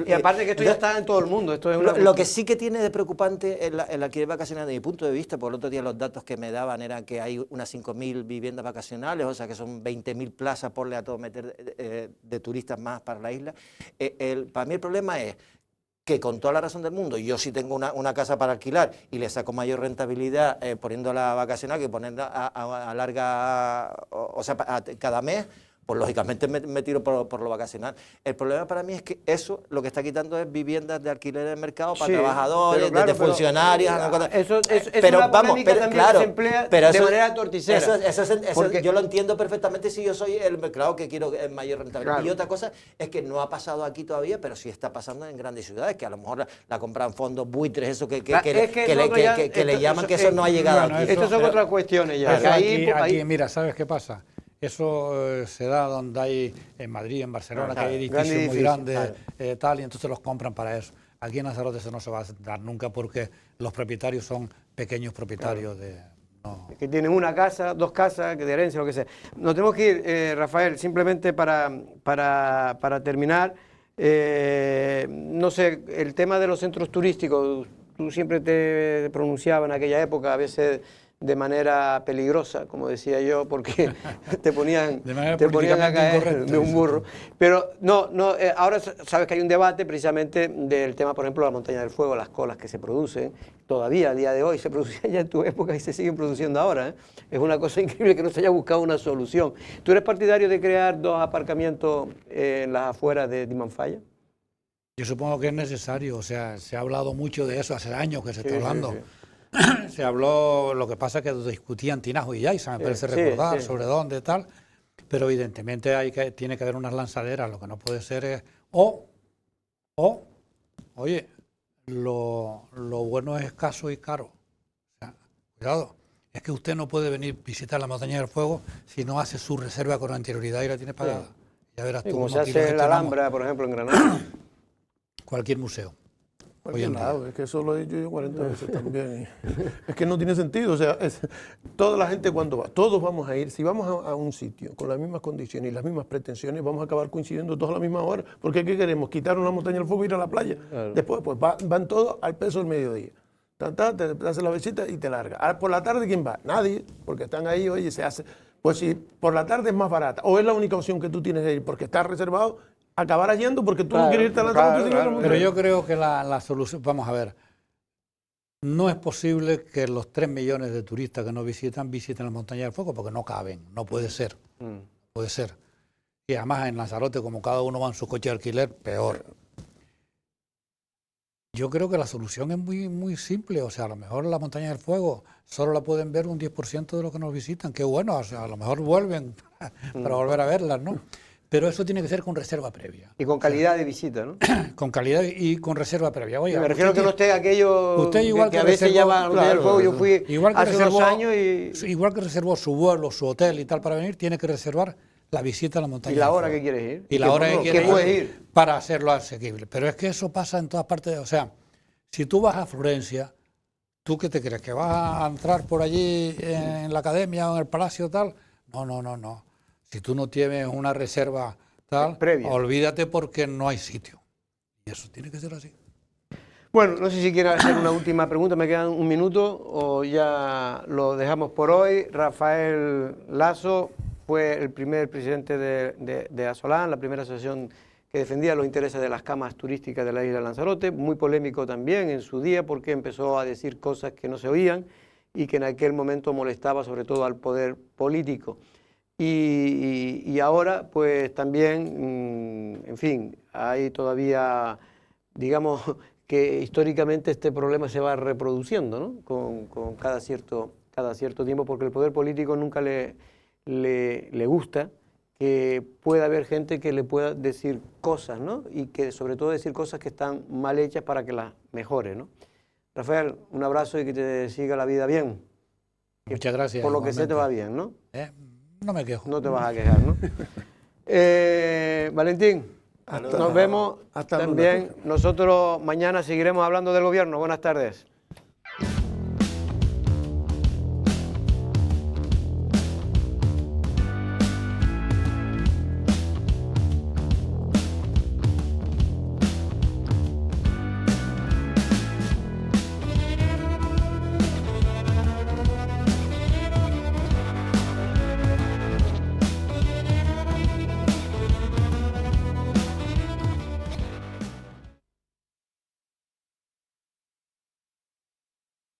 Speaker 1: Y aparte que esto ya está en todo el mundo. Esto es
Speaker 3: lo que sí que tiene de preocupante el alquiler vacacional, desde mi punto de vista, por el otro día los datos que me daban eran que hay unas 5.000 viviendas vacacionales, o sea que son 20.000 plazas, porle a todo meter de turistas más para la isla. Para mí el problema es que, con toda la razón del mundo, yo sí tengo una casa para alquilar y le saco mayor rentabilidad poniéndola vacacional que ponerla a larga, o sea, cada mes, pues lógicamente me tiro por lo vacacional. El problema para mí es que eso lo que está quitando es viviendas de alquiler en el mercado para trabajadores, de funcionarios.
Speaker 1: Eso
Speaker 3: pero
Speaker 1: una
Speaker 3: vamos,
Speaker 1: también
Speaker 3: claro,
Speaker 1: se emplea
Speaker 3: pero
Speaker 1: de manera torticera.
Speaker 3: Porque yo lo entiendo perfectamente si yo soy el mercado que quiero mayor rentabilidad.
Speaker 1: Claro.
Speaker 3: Y otra cosa es que no ha pasado aquí todavía, pero sí está pasando en grandes ciudades, que a lo mejor la compran fondos buitres, eso que le llaman, que eso no ha llegado aquí.
Speaker 1: Estas son otras cuestiones ya.
Speaker 9: Aquí, mira, ¿sabes qué pasa? Eso se da donde hay, en Madrid, en Barcelona, que hay edificios muy grandes, tal, y entonces los compran para eso. Aquí en Lanzarote eso no se va a dar nunca porque los propietarios son pequeños propietarios
Speaker 1: que tienen una casa, 2 casas, que de herencia, lo que sea. Nos tenemos que ir, Rafael, simplemente para terminar. No sé, el tema de los centros turísticos, tú siempre te pronunciabas en aquella época, a veces de manera peligrosa, como decía yo, porque te ponían a caer de un burro. Pero ahora sabes que hay un debate precisamente del tema, por ejemplo, de la montaña del fuego, las colas que se producen, todavía a día de hoy, se producían ya en tu época y se siguen produciendo ahora, ¿eh? Es una cosa increíble que no se haya buscado una solución. ¿Tú eres partidario de crear 2 aparcamientos en las afueras de Dimanfaya?
Speaker 9: Yo supongo que es necesario, o sea, se ha hablado mucho de eso, hace años que se está hablando. Sí. Se habló, lo que pasa es que discutían Tinajo y Yaiza, me parece recordar, sobre dónde tal, pero evidentemente tiene que haber unas lanzaderas, lo que no puede ser es, oye, lo bueno es escaso y caro. O sea, cuidado, es que usted no puede venir a visitar la montaña del fuego si no hace su reserva con anterioridad y la tiene pagada. Ya verás tú.
Speaker 1: Como se hace en la Alhambra, por ejemplo, en Granada.
Speaker 9: Cualquier museo.
Speaker 2: Es que eso lo he dicho yo 40 veces también. Es que no tiene sentido. O sea, toda la gente cuando va, todos vamos a ir, si vamos a un sitio con las mismas condiciones y las mismas pretensiones, vamos a acabar coincidiendo todos a la misma hora. Porque ¿qué queremos? Quitar una montaña del fuego y ir a la playa. Claro. Después pues van todos al peso del mediodía. Te hace la besita y te larga. Ahora, por la tarde, ¿quién va? Nadie, porque están ahí, oye, se hace. Pues si por la tarde es más barata, o es la única opción que tú tienes de ir porque está reservado, acabarás yendo porque tú no quieres irte a Lanzarote.
Speaker 9: Pero yo creo que la solución, vamos a ver, no es posible que los 3 millones de turistas que nos visiten la montaña del fuego porque no caben, no puede ser, puede ser. Y además en Lanzarote, como cada uno va en su coche de alquiler, peor. Yo creo que la solución es muy simple, o sea, a lo mejor la montaña del fuego solo la pueden ver un 10% de los que nos visitan, qué bueno, o sea, a lo mejor vuelven para volver a verlas, ¿no? pero eso tiene que ser con reserva previa.
Speaker 1: Y con calidad de visita, ¿no?
Speaker 9: Con calidad y con reserva previa. Oye,
Speaker 1: Me refiero a que no esté aquello
Speaker 9: usted igual
Speaker 1: que a veces
Speaker 9: reservó-
Speaker 1: llama al juego. Yo fui
Speaker 9: igual que
Speaker 1: hace
Speaker 9: reservó,
Speaker 1: unos años y
Speaker 9: igual que reservó su vuelo, su hotel y tal para venir, tiene que reservar la visita a la montaña.
Speaker 1: la
Speaker 9: de
Speaker 1: hora
Speaker 9: fuego.
Speaker 1: que quieres ir.
Speaker 9: Y la hora que quieres
Speaker 1: puedes ir.
Speaker 9: para hacerlo asequible. Pero es que eso pasa en todas partes. O sea, si tú vas a Florencia, ¿tú qué te crees? ¿Que vas a entrar por allí en la academia o en el palacio tal? No, no, no, no. Si tú no tienes una reserva tal,
Speaker 1: previa.
Speaker 9: olvídate porque no hay sitio. Y eso tiene que ser así.
Speaker 1: Bueno, no sé si quieres hacer una última pregunta, me quedan un minuto o ya lo dejamos por hoy. Rafael Lasso fue el primer presidente de Asolán, la primera asociación que defendía los intereses de las camas turísticas de la isla de Lanzarote, muy polémico también en su día porque empezó a decir cosas que no se oían y que en aquel momento molestaba sobre todo al poder político. Y ahora pues también, en fin, hay todavía, digamos, que históricamente este problema se va reproduciendo, ¿no? Con cada cierto tiempo, porque el poder político nunca le gusta que pueda haber gente que le pueda decir cosas, ¿no? Y que sobre todo decir cosas que están mal hechas para que las mejore, ¿no? Rafael, un abrazo y que te siga la vida bien.
Speaker 9: Muchas gracias.
Speaker 1: Por lo que sé te va
Speaker 9: igualmente.
Speaker 1: bien, ¿no?
Speaker 9: No me quejo.
Speaker 1: No te vas a quejar, ¿no? Valentín, nos vemos
Speaker 2: hasta
Speaker 1: también. Nosotros mañana seguiremos hablando del gobierno. Buenas tardes.